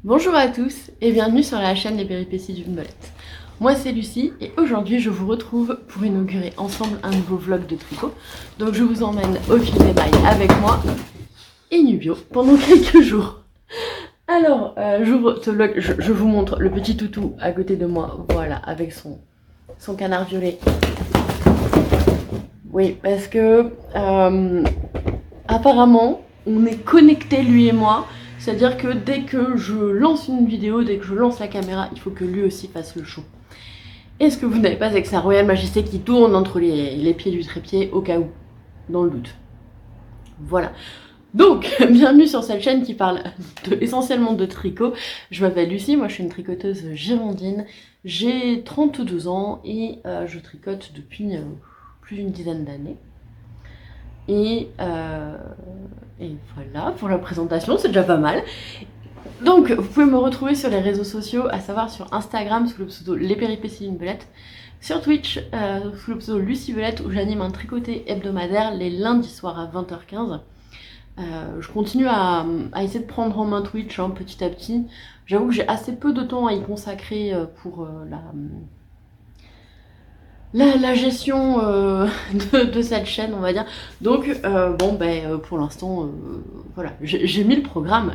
Bonjour à tous et bienvenue sur la chaîne Les Péripéties d'une Belette. Moi c'est Lucie et aujourd'hui je vous retrouve pour inaugurer ensemble un nouveau vlog de tricot. Donc je vous emmène au fil des mailles avec moi et Nubio pendant quelques jours. Alors j'ouvre ce vlog, je vous montre le petit toutou à côté de moi, voilà, avec son canard violet. Oui, parce que apparemment on est connectés lui et moi. C'est-à-dire que dès que je lance une vidéo, dès que je lance la caméra, il faut que lui aussi fasse le show. Est-ce que vous n'avez pas avec sa royale majesté qui tourne entre les pieds du trépied au cas où, dans le doute. Voilà. Donc, bienvenue sur cette chaîne qui parle essentiellement de tricot. Je m'appelle Lucie, moi je suis une tricoteuse girondine. J'ai 32 ans et je tricote depuis plus d'une dizaine d'années. Et voilà, pour la présentation, c'est déjà pas mal. Donc, vous pouvez me retrouver sur les réseaux sociaux, à savoir sur Instagram sous le pseudo Les Péripéties d'une Belette, sur Twitch sous le pseudo Lucie Belette où j'anime un tricoté hebdomadaire les lundis soirs à 20h15. Je continue à essayer de prendre en main Twitch petit à petit. J'avoue que j'ai assez peu de temps à y consacrer pour la gestion de cette chaîne, on va dire. Donc pour l'instant voilà, j'ai mis le programme,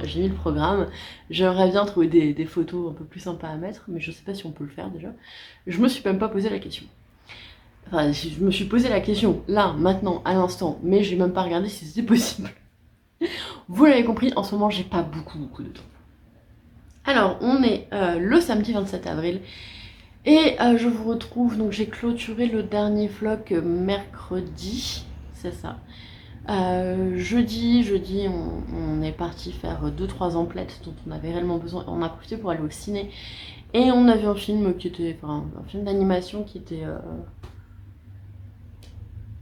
j'aimerais bien trouver des photos un peu plus sympas à mettre, mais je sais pas si on peut le faire déjà. Je me suis même pas posé la question. Enfin, je me suis posé la question là, maintenant, à l'instant, mais j'ai même pas regardé si c'était possible. Vous l'avez compris, en ce moment j'ai pas beaucoup de temps. Alors on est le samedi 27 avril. Et je vous retrouve, donc j'ai clôturé le dernier vlog mercredi, c'est ça. Jeudi, on est parti faire 2-3 emplettes dont on avait réellement besoin. On a profité pour aller au ciné et on a vu un film qui était, enfin un film d'animation qui était...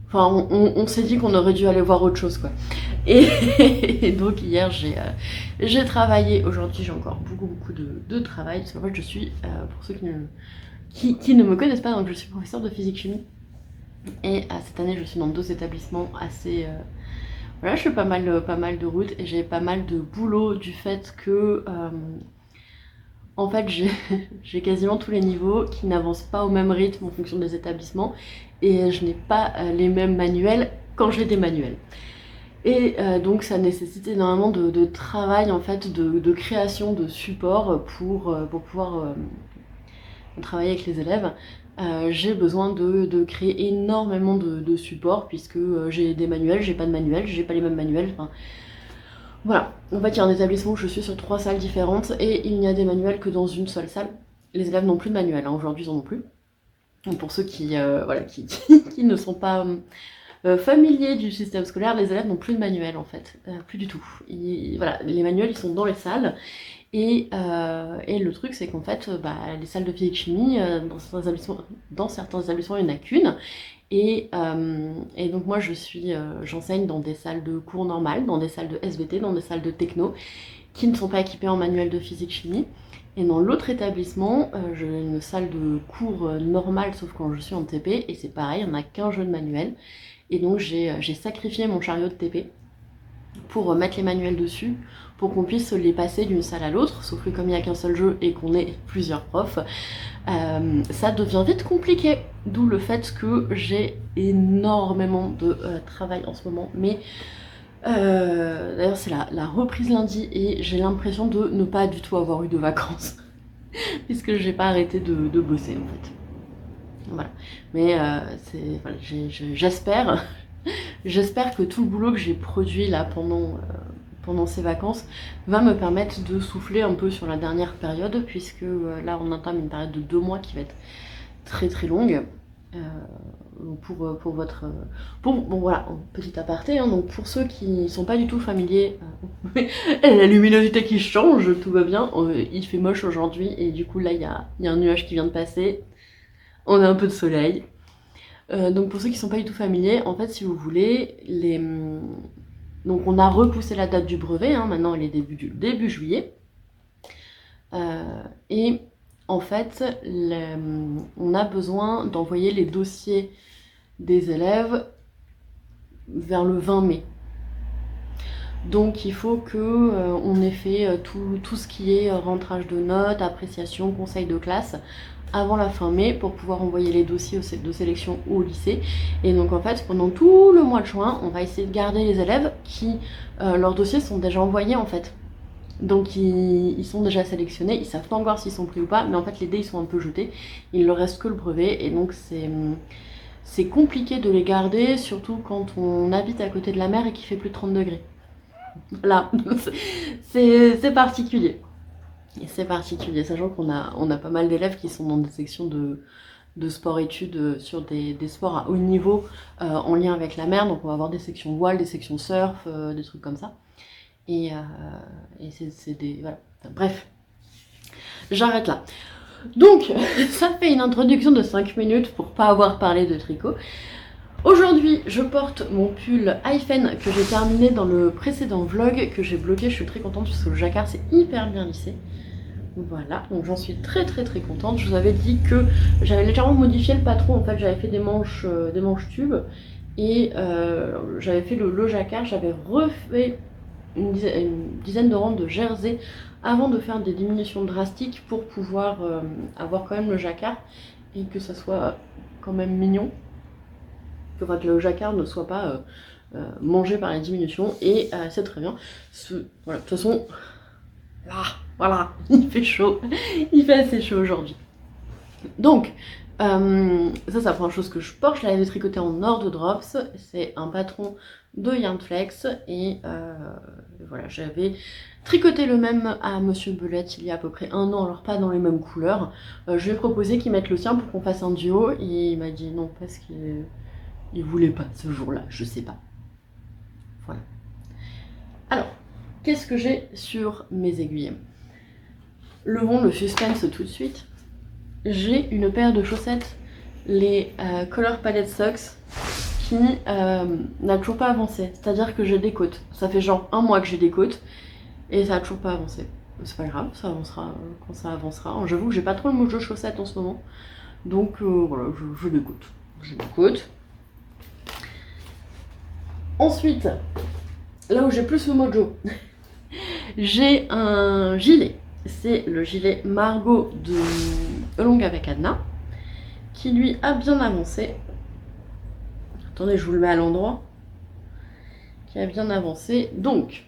Enfin, on s'est dit qu'on aurait dû aller voir autre chose, quoi. Et donc hier, j'ai travaillé. Aujourd'hui, j'ai encore beaucoup de travail. Parce qu'en fait, je suis, pour ceux qui ne me connaissent pas, donc je suis professeure de physique-chimie. Et cette année, je suis dans 2 établissements assez... Voilà, je fais pas mal de routes et j'ai pas mal de boulot du fait que... en fait, j'ai quasiment tous les niveaux qui n'avancent pas au même rythme en fonction des établissements. Et je n'ai pas les mêmes manuels quand j'ai des manuels. Et donc ça nécessite énormément de travail, en fait, de création de support pour pouvoir travailler avec les élèves. J'ai besoin de créer énormément de supports puisque j'ai des manuels, j'ai pas de manuels, j'ai pas les mêmes manuels. Enfin, voilà. En fait, il y a un établissement où je suis sur 3 salles différentes et il n'y a des manuels que dans une seule salle. Les élèves n'ont plus de manuels, aujourd'hui ils en ont plus. Donc pour ceux qui ne sont pas familiers du système scolaire, les élèves n'ont plus de manuels en fait, plus du tout. Voilà, les manuels ils sont dans les salles. Et le truc c'est qu'en fait, les salles de physique-chimie, dans certains établissements il n'y en a qu'une. Et donc moi j'enseigne dans des salles de cours normales, dans des salles de SVT, dans des salles de techno, qui ne sont pas équipées en manuel de physique-chimie. Et dans l'autre établissement, j'ai une salle de cours normale, sauf quand je suis en TP, et c'est pareil, il n'y en a qu'un jeu de manuel. Et donc j'ai sacrifié mon chariot de TP pour mettre les manuels dessus, pour qu'on puisse les passer d'une salle à l'autre, sauf que comme il n'y a qu'un seul jeu et qu'on est plusieurs profs, ça devient vite compliqué. D'où le fait que j'ai énormément de travail en ce moment, mais d'ailleurs c'est la reprise lundi et j'ai l'impression de ne pas du tout avoir eu de vacances, puisque j'ai pas arrêté de bosser en fait. Voilà. Mais voilà, j'espère que tout le boulot que j'ai produit là pendant ces vacances va me permettre de souffler un peu sur la dernière période, puisque là on entame une période de 2 mois qui va être très longue. Bon voilà, petit aparté, donc pour ceux qui sont pas du tout familiers, la luminosité qui change, tout va bien, il fait moche aujourd'hui et du coup là il y a un nuage qui vient de passer, on a un peu de soleil. Donc pour ceux qui sont pas du tout familiers, en fait si vous voulez, donc on a repoussé la date du brevet, maintenant elle est début juillet, et en fait on a besoin d'envoyer les dossiers des élèves vers le 20 mai. Donc il faut que on ait fait tout ce qui est rentrage de notes, appréciation, conseil de classe avant la fin mai pour pouvoir envoyer les dossiers de sélection au lycée. Et donc en fait pendant tout le mois de juin on va essayer de garder les élèves qui leurs dossiers sont déjà envoyés en fait. Donc ils sont déjà sélectionnés, ils savent pas encore s'ils sont pris ou pas, mais en fait les dés ils sont un peu jetés, il leur reste que le brevet et donc c'est compliqué de les garder, surtout quand on habite à côté de la mer et qu'il fait plus de 30 degrés. Là, c'est particulier. Et c'est particulier, sachant qu'on a pas mal d'élèves qui sont dans des sections de sport-études sur des sports à haut niveau en lien avec la mer. Donc on va avoir des sections voile, des sections surf, des trucs comme ça. Et c'est des... Voilà. Bref, j'arrête là. Donc, ça fait une introduction de 5 minutes pour pas avoir parlé de tricot. Aujourd'hui, je porte mon pull Hyphen que j'ai terminé dans le précédent vlog, que j'ai bloqué. Je suis très contente parce que le jacquard c'est hyper bien lissé. Voilà, donc j'en suis très contente. Je vous avais dit que j'avais légèrement modifié le patron. En fait, j'avais fait des manches tubes et j'avais fait le jacquard. J'avais refait une dizaine de rangs de jersey avant de faire des diminutions drastiques pour pouvoir avoir quand même le jacquard et que ça soit quand même mignon. Que le jacquard ne soit pas mangé par les diminutions et c'est très bien. Voilà, de toute façon, là, voilà, il fait chaud, il fait assez chaud aujourd'hui. Donc, ça c'est la première chose que je porte, je l'avais tricoté en or de drops, c'est un patron de Yarnflex et voilà, j'avais tricoté le même à Monsieur Belette il y a à peu près 1 an, alors pas dans les mêmes couleurs. Je lui ai proposé qu'il mette le sien pour qu'on fasse un duo et il m'a dit non parce qu'il voulait pas ce jour-là, je sais pas. Voilà. Alors, qu'est-ce que j'ai sur mes aiguilles? Levons le suspense tout de suite. J'ai une paire de chaussettes, les Color Palette Socks, qui n'a toujours pas avancé. C'est-à-dire que j'ai des côtes. Ça fait genre 1 mois que j'ai des côtes et ça a toujours pas avancé. C'est pas grave, ça avancera quand ça avancera. J'avoue que j'ai pas trop le mojo chaussettes en ce moment. Donc voilà, je des côtes. J'ai des côtes. Ensuite, là où j'ai plus le mojo, j'ai un gilet. C'est le gilet Margot de Longue avec Adna, qui lui a bien avancé. Attendez, je vous le mets à l'endroit. Qui a bien avancé. Donc,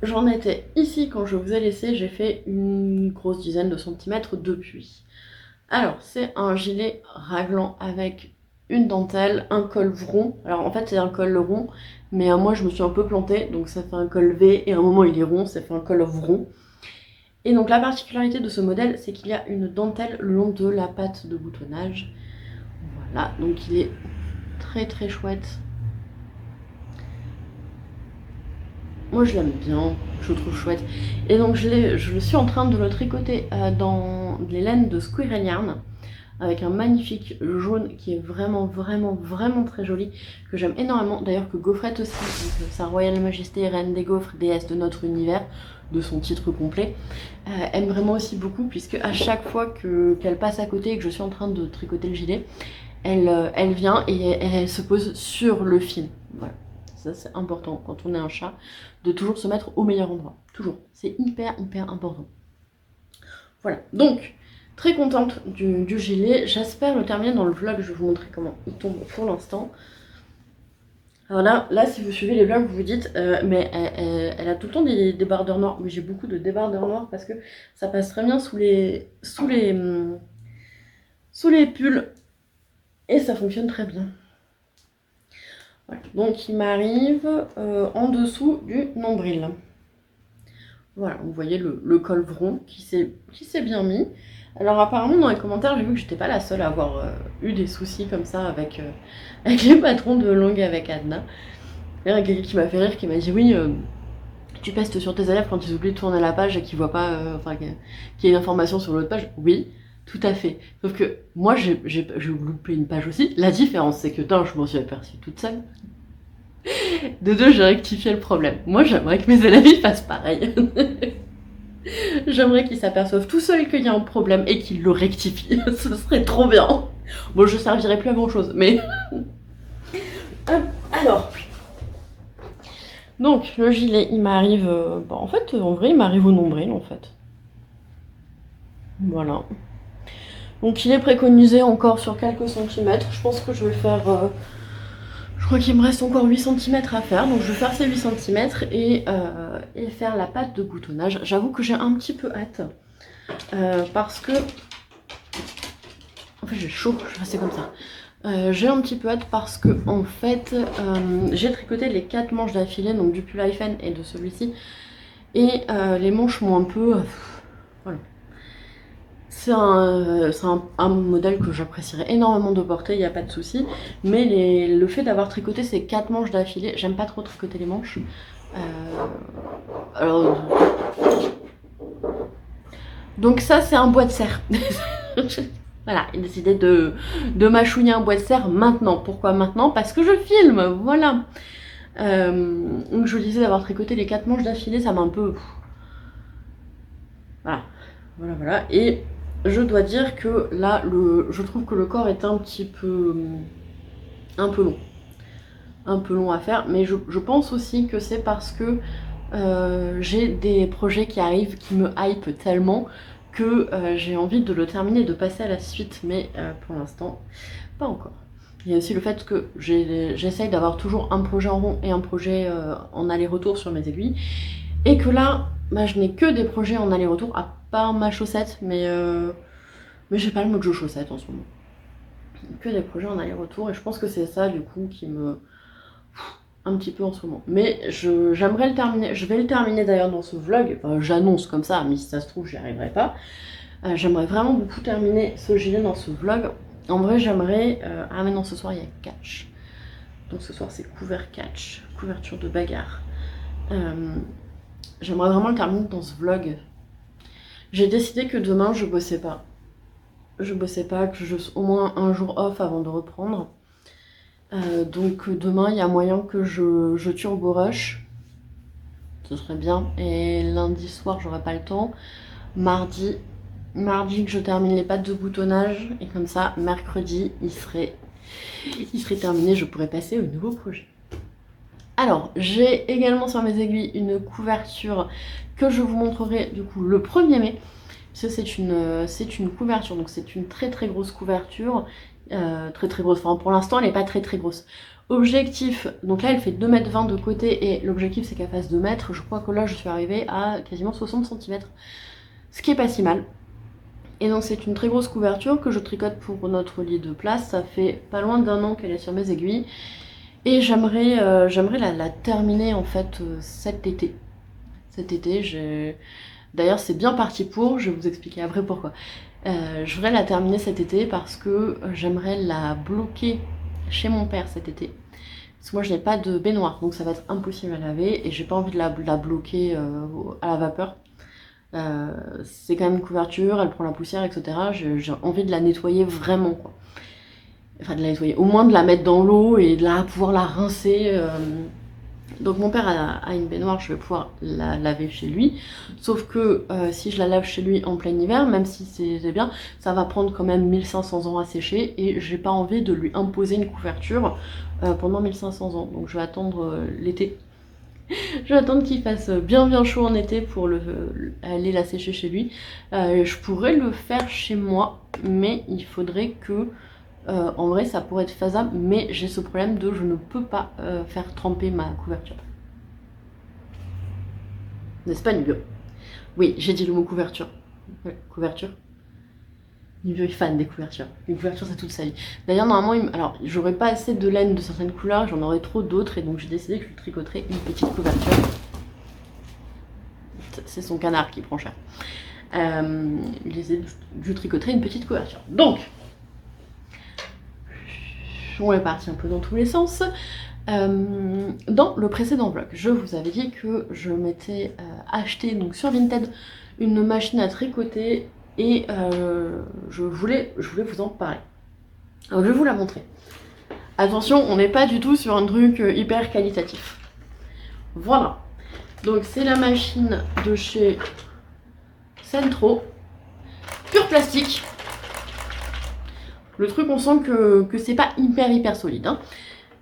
j'en étais ici quand je vous ai laissé. J'ai fait une grosse dizaine de centimètres depuis. Alors, c'est un gilet raglan avec une dentelle, un col rond. Alors en fait c'est un col rond, mais moi je me suis un peu plantée, donc ça fait un col V, et à un moment il est rond, ça fait un col rond. Et donc la particularité de ce modèle, c'est qu'il y a une dentelle le long de la patte de boutonnage. Voilà, donc il est très chouette. Moi je l'aime bien, je le trouve chouette. Et donc je suis en train de le tricoter dans les laines de Squirrel Yarn, avec un magnifique jaune qui est vraiment très joli, que j'aime énormément, d'ailleurs que Gaufrette aussi, donc sa Royale Majesté Reine des Gaufres, déesse de notre univers, de son titre complet, aime vraiment aussi beaucoup, puisque à chaque fois qu'elle passe à côté et que je suis en train de tricoter le gilet, elle vient et elle se pose sur le fil. Voilà, ça c'est important quand on est un chat, de toujours se mettre au meilleur endroit, toujours, c'est hyper important. Voilà, donc très contente du gilet, j'espère le terminer dans le vlog, je vais vous montrer comment il tombe pour l'instant. Alors là si vous suivez les vlogs, vous vous dites, mais elle a tout le temps des débardeurs noirs, mais j'ai beaucoup de débardeurs noirs parce que ça passe très bien sous les pulls et ça fonctionne très bien. Voilà. Donc il m'arrive en dessous du nombril. Voilà, vous voyez le col rond qui s'est bien mis. Alors apparemment dans les commentaires j'ai vu que j'étais pas la seule à avoir eu des soucis comme ça avec les patrons de Longue avec Adna. Il y a quelqu'un qui m'a fait rire, qui m'a dit oui, tu pestes sur tes élèves quand ils oublient de tourner la page et qu'ils voient pas, qu'il y a une information sur l'autre page. Oui, tout à fait. Sauf que moi j'ai loupé une page aussi. La différence c'est que d'un, je m'en suis aperçue toute seule. De deux, j'ai rectifié le problème. Moi j'aimerais que mes élèves ils fassent pareil. J'aimerais qu'ils s'aperçoivent tout seuls qu'il y a un problème et qu'ils le rectifient. Ce serait trop bien. Bon, je servirais plus à grand chose, mais... Alors, Donc le gilet il m'arrive, en fait en vrai il m'arrive au nombril en fait. Voilà. Donc il est préconisé encore sur quelques centimètres. Je pense que je vais faire... je crois qu'il me reste encore 8 centimètres à faire. Donc je vais faire ces 8 centimètres et faire la pâte de boutonnage. J'avoue que j'ai un petit peu hâte. Parce que... En fait j'ai chaud, je vais rester comme ça. J'ai un petit peu hâte parce que en fait j'ai tricoté les 4 manches d'affilée, donc du pull Hyphen et de celui-ci. Et les manches m'ont un peu... voilà. C'est un modèle que j'apprécierais énormément de porter, il n'y a pas de souci. Mais le fait d'avoir tricoté ces 4 manches d'affilée, j'aime pas trop tricoter les manches. Alors... Donc ça c'est un bois de serre. Voilà, il a décidé de mâchouiller un bois de serre maintenant. Pourquoi maintenant? Parce que je filme, voilà. Donc je vous disais d'avoir tricoté les 4 manches d'affilée, ça m'a un peu... Voilà, voilà. Et je dois dire que là, je trouve que le corps est un peu long. Un peu long à faire, mais je pense aussi que c'est parce que j'ai des projets qui arrivent qui me hype tellement que j'ai envie de le terminer, de passer à la suite, mais pour l'instant, pas encore. Il y a aussi le fait que j'essaye d'avoir toujours un projet en rond et un projet en aller-retour sur mes aiguilles, et que là, bah, je n'ai que des projets en aller-retour, à part ma chaussette, mais j'ai pas le mojo chaussette en ce moment. Que des projets en aller-retour, et je pense que c'est ça du coup qui me... un petit peu en ce moment. Mais j'aimerais le terminer, je vais le terminer d'ailleurs dans ce vlog, enfin, j'annonce comme ça, mais si ça se trouve j'y arriverai pas. J'aimerais vraiment beaucoup terminer ce gilet dans ce vlog. En vrai j'aimerais... ah mais non, ce soir il y a catch. Donc ce soir c'est couvert catch, couverture de bagarre. J'aimerais vraiment le terminer dans ce vlog. J'ai décidé que demain je bossais pas. Je bossais pas, que je au moins un jour off avant de reprendre. Donc demain il y a moyen que je turbo rush. Ce serait bien. Et lundi soir j'aurai pas le temps. Mardi que je termine les pattes de boutonnage. Et comme ça mercredi il serait terminé. Je pourrais passer au nouveau projet. Alors j'ai également sur mes aiguilles une couverture que je vous montrerai du coup le 1er mai. C'est une couverture, donc c'est une très grosse couverture. Très grosse, enfin pour l'instant elle n'est pas très grosse. Objectif, donc là elle fait 2,20 m de côté et l'objectif c'est qu'elle fasse 2 mètres. Je crois que là je suis arrivée à quasiment 60 cm, ce qui est pas si mal. Et donc c'est une très grosse couverture que je tricote pour notre lit de place. Ça fait pas loin d'1 an qu'elle est sur mes aiguilles et j'aimerais la terminer en fait cet été. D'ailleurs c'est bien parti pour, je vais vous expliquer après pourquoi. Je voudrais la terminer cet été parce que j'aimerais la bloquer chez mon père cet été. Parce que moi je n'ai pas de baignoire, donc ça va être impossible à laver et j'ai pas envie de la bloquer à la vapeur. C'est quand même une couverture, elle prend la poussière, etc. J'ai envie de la nettoyer vraiment, quoi. Enfin de la nettoyer, au moins de la mettre dans l'eau et de pouvoir la rincer. Donc mon père a une baignoire, je vais pouvoir la laver chez lui. Sauf que si je la lave chez lui en plein hiver, même si c'est bien, ça va prendre quand même 1500 ans à sécher. Et j'ai pas envie de lui imposer une couverture pendant 1500 ans. Donc je vais attendre l'été. Je vais attendre qu'il fasse bien chaud en été pour aller la sécher chez lui. Je pourrais le faire chez moi, mais il faudrait que... en vrai ça pourrait être faisable, mais j'ai ce problème de je ne peux pas faire tremper ma couverture. N'est-ce pas Nubio? Oui, j'ai dit le mot couverture. Ouais, couverture. Nubio est fan des couvertures. Les couvertures c'est toute sa vie. D'ailleurs normalement, alors j'aurais pas assez de laine de certaines couleurs, j'en aurais trop d'autres, et donc j'ai décidé que je tricoterais une petite couverture. C'est son canard qui prend cher. Je tricoterai une petite couverture. Donc on est parti un peu dans tous les sens. Dans le précédent vlog, je vous avais dit que je m'étais acheté donc sur Vinted une machine à tricoter et je voulais vous en parler. Alors je vais vous la montrer. Attention, on n'est pas du tout sur un truc hyper qualitatif. Voilà. Donc c'est la machine de chez Centro, pur plastique. Le truc, on sent que c'est pas hyper solide. Hein.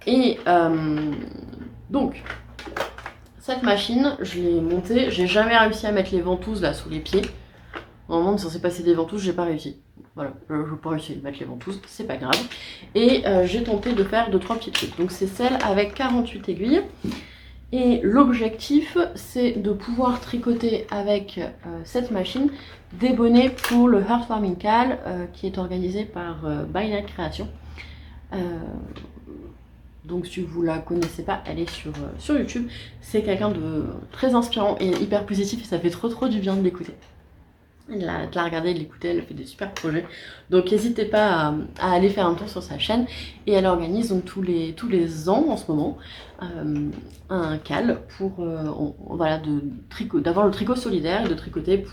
Et donc, cette machine, je l'ai montée, j'ai jamais réussi à mettre les ventouses là sous les pieds. Normalement, si on s'est passé des ventouses, j'ai pas réussi. Voilà, je n'ai pas réussi à mettre les ventouses, c'est pas grave. Et j'ai tenté de faire 2-3 petits trucs. Donc c'est celle avec 48 aiguilles. Et l'objectif, c'est de pouvoir tricoter avec cette machine des bonnets pour le Heartwarming Call qui est organisé par By Night Création. Donc si vous la connaissez pas, elle est sur YouTube. C'est quelqu'un de très inspirant et hyper positif et ça fait trop du bien de l'écouter. De la regarder, de l'écouter, elle fait des super projets. Donc n'hésitez pas à aller faire un tour sur sa chaîne. Et elle organise donc tous les ans en ce moment un call pour voilà, d'avoir le tricot solidaire et de tricoter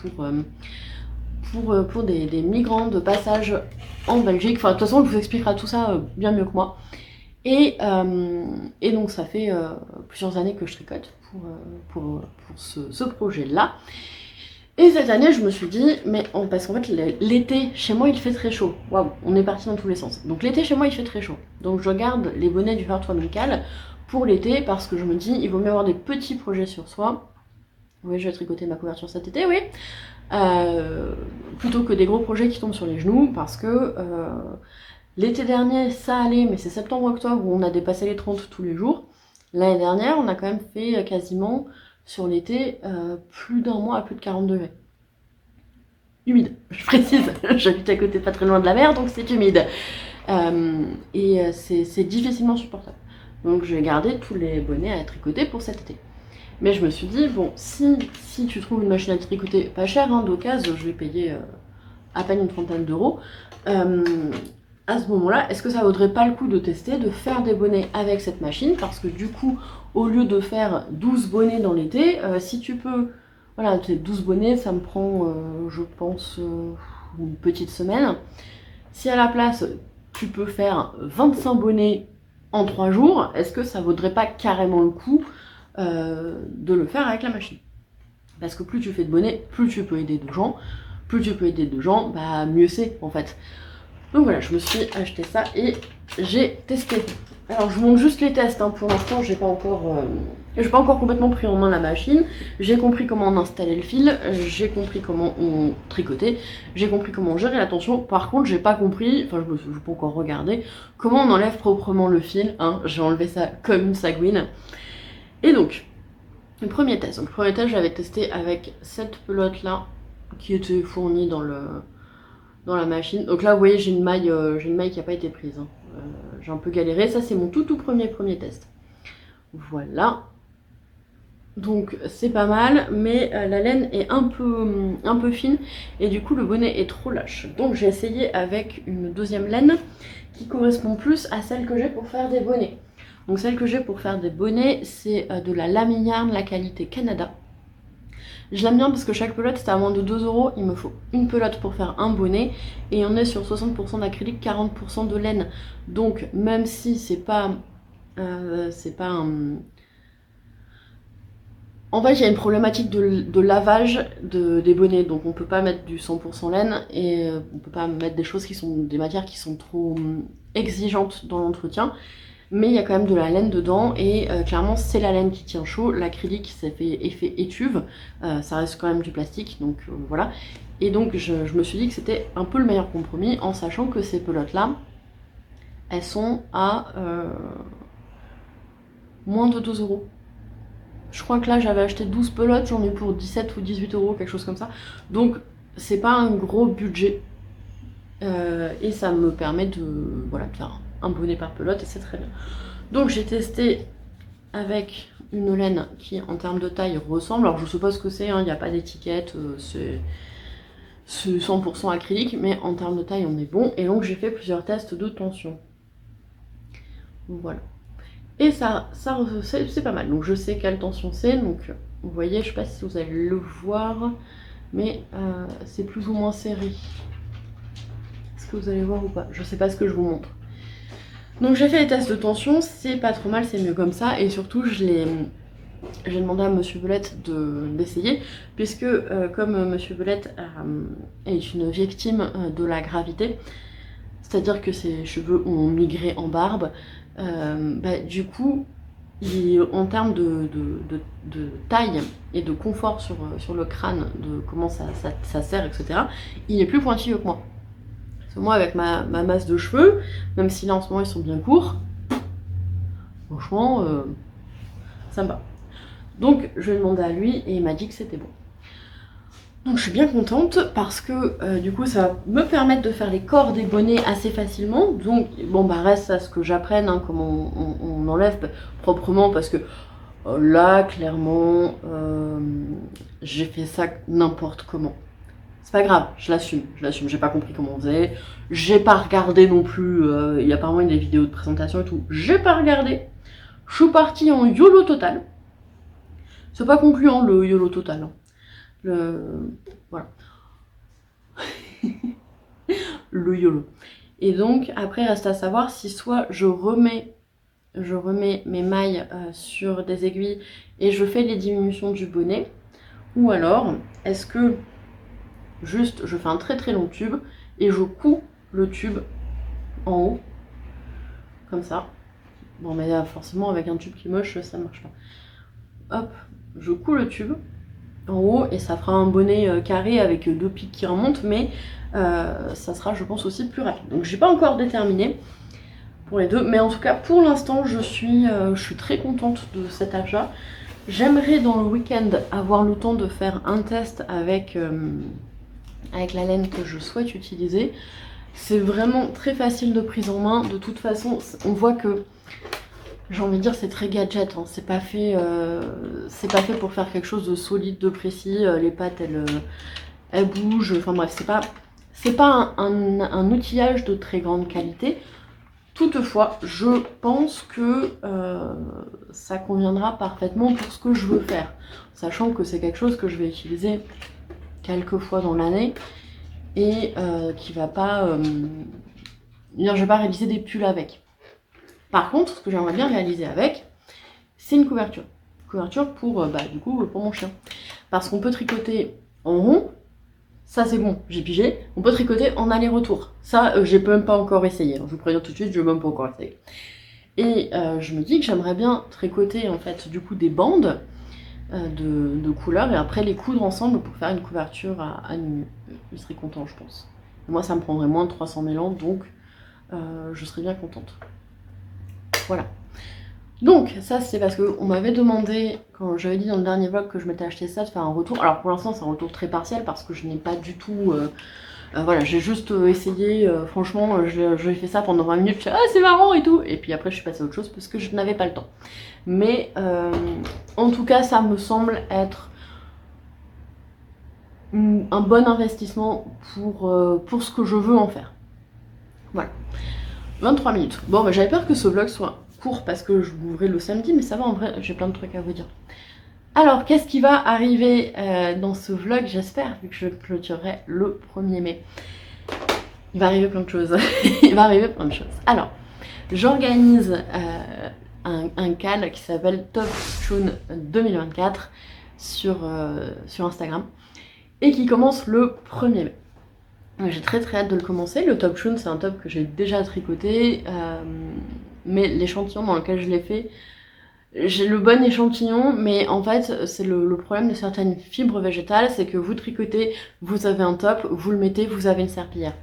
pour des migrants de passage en Belgique. Enfin de toute façon elle vous expliquera tout ça bien mieux que moi. Et donc ça fait plusieurs années que je tricote pour ce projet-là. Et cette année, je me suis dit, parce qu'en fait, l'été, chez moi, il fait très chaud. Waouh, on est parti dans tous les sens. Donc l'été, chez moi, il fait très chaud. Donc je garde les bonnets du Heartwarming Call pour l'été, parce que je me dis, il vaut mieux avoir des petits projets sur soi. Oui, je vais tricoter ma couverture cet été, oui. Plutôt que des gros projets qui tombent sur les genoux, parce que l'été dernier, ça allait, mais c'est septembre-octobre où on a dépassé les 30 tous les jours. L'année dernière, on a quand même fait quasiment... sur l'été, plus d'un mois à plus de 40 degrés. Humide, je précise, j'habite à côté pas très loin de la mer, donc c'est humide. C'est difficilement supportable. Donc j'ai gardé tous les bonnets à tricoter pour cet été. Mais je me suis dit, bon, si tu trouves une machine à tricoter pas chère, hein, d'occasion, je vais payer à peine une trentaine d'euros. À ce moment-là, est-ce que ça vaudrait pas le coup de tester, de faire des bonnets avec cette machine? Parce que du coup, au lieu de faire 12 bonnets dans l'été, si tu peux... Voilà, 12 bonnets, ça me prend, je pense, une petite semaine. Si à la place, tu peux faire 25 bonnets en 3 jours, est-ce que ça vaudrait pas carrément le coup de le faire avec la machine? Parce que plus tu fais de bonnets, plus tu peux aider de gens. Plus tu peux aider de gens, bah mieux c'est en fait. Donc voilà, je me suis acheté ça et j'ai testé. Alors je vous montre juste les tests, hein. Pour l'instant j'ai pas encore complètement pris en main la machine. J'ai compris comment on installait le fil, j'ai compris comment on tricotait, j'ai compris comment gérer la tension. Par contre j'ai pas compris, enfin je n'ai pas encore regardé, comment on enlève proprement le fil, hein. J'ai enlevé ça comme une sagouine. Et donc, le premier test. Donc le premier test j'avais testé avec cette pelote là qui était fournie dans la machine. Donc là vous voyez j'ai une maille qui n'a pas été prise, hein. J'ai un peu galéré, ça c'est mon tout premier test. Voilà. Donc c'est pas mal, mais la laine est un peu fine et du coup le bonnet est trop lâche. Donc j'ai essayé avec une deuxième laine qui correspond plus à celle que j'ai pour faire des bonnets. Donc celle que j'ai pour faire des bonnets, c'est de la Lamy Yarn, la qualité Canada. Je l'aime bien parce que chaque pelote c'est à moins de 2 €. Il me faut une pelote pour faire un bonnet et on est sur 60% d'acrylique, 40% de laine. Donc même si c'est pas un... En fait il y a une problématique de lavage des bonnets, donc on peut pas mettre du 100% laine et on peut pas mettre des matières qui sont trop exigeantes dans l'entretien. Mais il y a quand même de la laine dedans et clairement c'est la laine qui tient chaud. L'acrylique ça fait effet étuve, ça reste quand même du plastique, donc voilà. Et donc je me suis dit que c'était un peu le meilleur compromis en sachant que ces pelotes là, elles sont à moins de 2 €. Je crois que là j'avais acheté 12 pelotes, j'en ai pour 17 ou 18 €, quelque chose comme ça. Donc c'est pas un gros budget et ça me permet de faire un bonnet par pelote et c'est très bien. Donc j'ai testé avec une laine qui en termes de taille ressemble, alors je sais pas ce que c'est, hein, il n'y a pas d'étiquette, c'est 100% acrylique, mais en termes de taille on est bon. Et donc j'ai fait plusieurs tests de tension. Voilà. Et ça c'est pas mal, donc je sais quelle tension c'est, donc vous voyez, je sais pas si vous allez le voir, mais c'est plus ou moins serré. Est-ce que vous allez voir ou pas? Je sais pas ce que je vous montre. Donc j'ai fait les tests de tension, c'est pas trop mal, c'est mieux comme ça, et surtout j'ai demandé à Monsieur Belette d'essayer, puisque comme Monsieur Belette est une victime de la gravité, c'est-à-dire que ses cheveux ont migré en barbe, du coup en termes de taille et de confort sur le crâne, de comment ça serre, etc., il est plus pointilleux que moi. Parce que moi, avec ma masse de cheveux, même si là en ce moment ils sont bien courts, franchement, ça me va. Donc je lui ai demandé à lui et il m'a dit que c'était bon. Donc je suis bien contente parce que du coup ça va me permettre de faire les corps des bonnets assez facilement. Donc bon bah reste à ce que j'apprenne hein, comment on enlève proprement parce que là clairement j'ai fait ça n'importe comment. C'est pas grave, je l'assume, j'ai pas compris comment on faisait, j'ai pas regardé non plus, il y a apparemment des vidéos de présentation et tout, j'ai pas regardé, je suis partie en YOLO total. C'est pas concluant le YOLO total. Hein. Voilà. Le YOLO. Et donc, après, reste à savoir si soit je remets mes mailles sur des aiguilles et je fais les diminutions du bonnet, ou alors, est-ce que juste je fais un très très long tube et je couds le tube en haut, comme ça. Bon, mais là, forcément, avec un tube qui est moche, ça marche pas. Hop, je couds le tube en haut et ça fera un bonnet carré avec 2 pics qui remontent, mais ça sera je pense aussi plus rapide. Donc j'ai pas encore déterminé pour les deux, mais en tout cas pour l'instant je suis très contente de cet achat. J'aimerais dans le week-end avoir le temps de faire un test avec la laine que je souhaite utiliser. C'est vraiment très facile de prise en main, de toute façon on voit que j'ai envie de dire c'est très gadget, hein. C'est pas fait pour faire quelque chose de solide, de précis, les pattes elles bougent, enfin bref, c'est pas un outillage de très grande qualité. Toutefois, je pense que ça conviendra parfaitement pour ce que je veux faire, sachant que c'est quelque chose que je vais utiliser quelques fois dans l'année et qui va pas... je vais pas réaliser des pulls avec. Par contre, ce que j'aimerais bien réaliser avec, c'est une couverture. Couverture pour, du coup, pour mon chien. Parce qu'on peut tricoter en rond, ça c'est bon, j'ai pigé. On peut tricoter en aller-retour. Ça, j'ai même pas encore essayé. Je vous préviens tout de suite, je n'ai même pas encore essayé. Et je me dis que j'aimerais bien tricoter, en fait, du coup, des bandes de couleurs et après les coudre ensemble pour faire une couverture à nu. Je serais content, je pense. Et moi, ça me prendrait moins de 300 000 ans, donc je serais bien contente. Voilà. Donc ça c'est parce qu'on m'avait demandé, quand j'avais dit dans le dernier vlog que je m'étais acheté ça, de faire un retour. Alors pour l'instant c'est un retour très partiel parce que je n'ai pas du tout... voilà, j'ai juste essayé, franchement j'ai fait ça pendant 20 minutes, je suis ah c'est marrant et tout, et puis après je suis passée à autre chose parce que je n'avais pas le temps. Mais en tout cas ça me semble être un bon investissement pour ce que je veux en faire. Voilà. 23 minutes. Bon bah, j'avais peur que ce vlog soit court parce que je m'ouvrais le samedi, mais ça va en vrai, j'ai plein de trucs à vous dire. Alors, qu'est-ce qui va arriver dans ce vlog, j'espère, vu que je clôturerai le 1er mai. Il va arriver plein de choses. Il va arriver plein de choses. Alors, j'organise un call qui s'appelle Top Tune 2024 sur Instagram et qui commence le 1er mai. J'ai très hâte de le commencer. Le top tune, c'est un top que j'ai déjà tricoté, mais l'échantillon dans lequel je l'ai fait, j'ai le bon échantillon, mais en fait, c'est le problème de certaines fibres végétales, c'est que vous tricotez, vous avez un top, vous le mettez, vous avez une serpillière.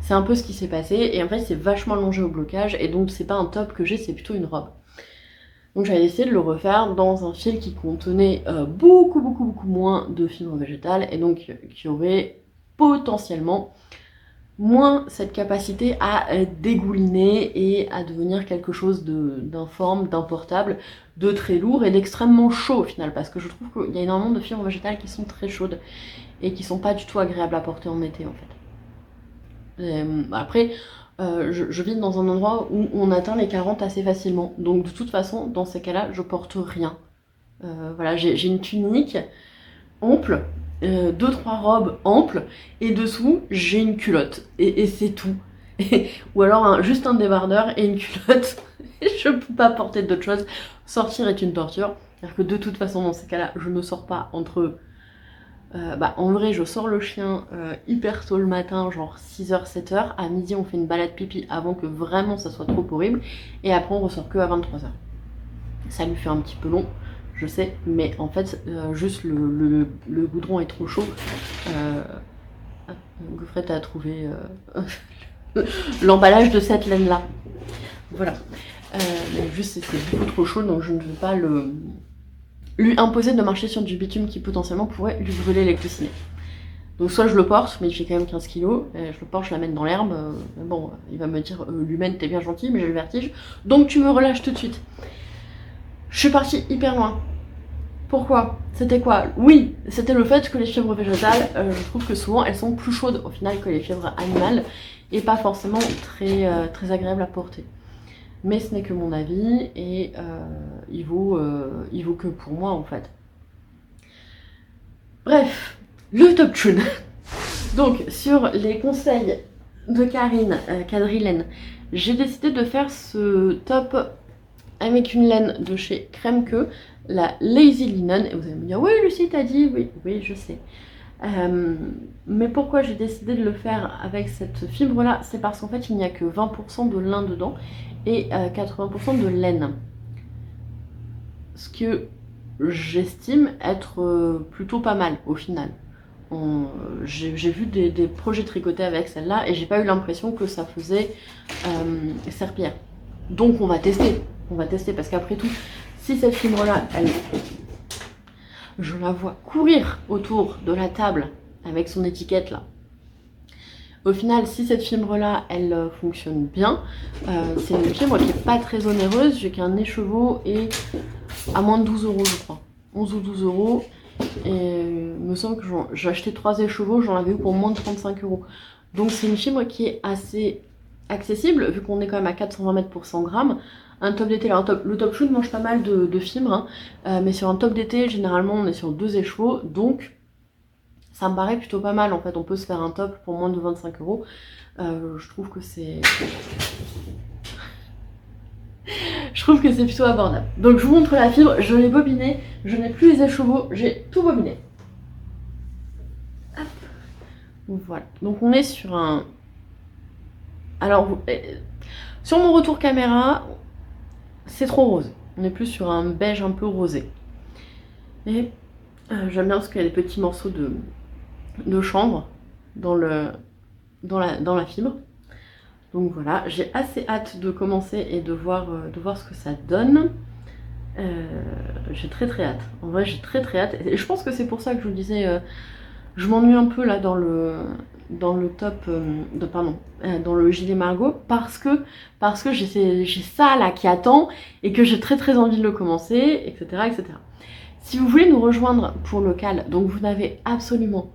C'est un peu ce qui s'est passé, et en fait, c'est vachement allongé au blocage, et donc c'est pas un top que j'ai, c'est plutôt une robe. Donc j'avais essayé de le refaire dans un fil qui contenait beaucoup moins de fibres végétales, et donc qui aurait potentiellement moins cette capacité à dégouliner et à devenir quelque chose d'informe, d'importable, de très lourd et d'extrêmement chaud au final, parce que je trouve qu'il y a énormément de fibres végétales qui sont très chaudes et qui sont pas du tout agréables à porter en été en fait. Après, je vis dans un endroit où on atteint les 40 assez facilement, donc de toute façon dans ces cas-là je porte rien. Voilà, j'ai une tunique ample, 2-3 robes amples, et dessous j'ai une culotte, et c'est tout. Ou alors juste un débardeur et une culotte. Je peux pas porter d'autre chose. Sortir est une torture. C'est-à-dire que de toute façon dans ces cas-là, je ne sors pas entre... en vrai je sors le chien hyper tôt le matin, genre 6h, 7h. À midi on fait une balade pipi avant que vraiment ça soit trop horrible. Et après on ressort que à 23h. Ça lui fait un petit peu long, je sais, mais en fait, juste le goudron est trop chaud. Gaufrette a trouvé l'emballage de cette laine-là. Voilà. Mais juste, c'est beaucoup trop chaud, donc je ne veux pas lui imposer de marcher sur du bitume qui potentiellement pourrait lui brûler les coussinets. Donc soit je le porte, mais il fait quand même 15 kilos, je le porte, je l'amène dans l'herbe, bon, il va me dire, l'humaine, t'es bien gentil, mais j'ai le vertige, donc tu me relâches tout de suite. Je suis partie hyper loin. Pourquoi? C'était quoi? Oui, c'était le fait que les fibres végétales, je trouve que souvent elles sont plus chaudes au final que les fibres animales, et pas forcément très agréables à porter. Mais ce n'est que mon avis, et il vaut que pour moi en fait. Bref, le top tune. Donc sur les conseils de Karine Quadrilaine, j'ai décidé de faire ce top avec une laine de chez Kremke, la Lazy Linen. Et vous allez me dire, oui Lucie t'as dit, oui je sais. Mais pourquoi j'ai décidé de le faire avec cette fibre là? C'est parce qu'en fait il n'y a que 20% de lin dedans et 80% de laine. Ce que j'estime être plutôt pas mal au final. J'ai vu des projets tricotés avec celle-là et j'ai pas eu l'impression que ça faisait serpillière. Donc on va tester parce qu'après tout, si cette fibre-là, je la vois courir autour de la table avec son étiquette là. Au final, si cette fibre-là, elle fonctionne bien, c'est une fibre qui est pas très onéreuse. J'ai qu'un écheveau et à moins de 12 euros, je crois. 11 ou 12 euros. Et il me semble que j'ai acheté 3 écheveaux, j'en avais eu pour moins de 35 euros. Donc c'est une fibre qui est assez accessible, vu qu'on est quand même à 420 mètres pour 100 grammes. Un top d'été, le top shoot mange pas mal de fibres, hein, mais sur un top d'été, généralement on est sur 2 écheveaux, donc ça me paraît plutôt pas mal en fait. On peut se faire un top pour moins de 25 euros. Je trouve que c'est... Je trouve que c'est plutôt abordable. Donc je vous montre la fibre, je l'ai bobinée, je n'ai plus les écheveaux, j'ai tout bobiné. Hop. Voilà, donc on est sur un... Alors, sur mon retour caméra, c'est trop rose. On est plus sur un beige un peu rosé. Et j'aime bien parce qu'il y a des petits morceaux de chanvre dans la fibre. Donc voilà, j'ai assez hâte de commencer et de voir ce que ça donne. J'ai très hâte. En vrai, j'ai très hâte. Et je pense que c'est pour ça que je vous disais, je m'ennuie un peu là dans le top, dans le gilet Margot, parce que j'ai ça là qui attend et que j'ai très envie de le commencer, etc. Si vous voulez nous rejoindre pour le cal, donc vous n'avez absolument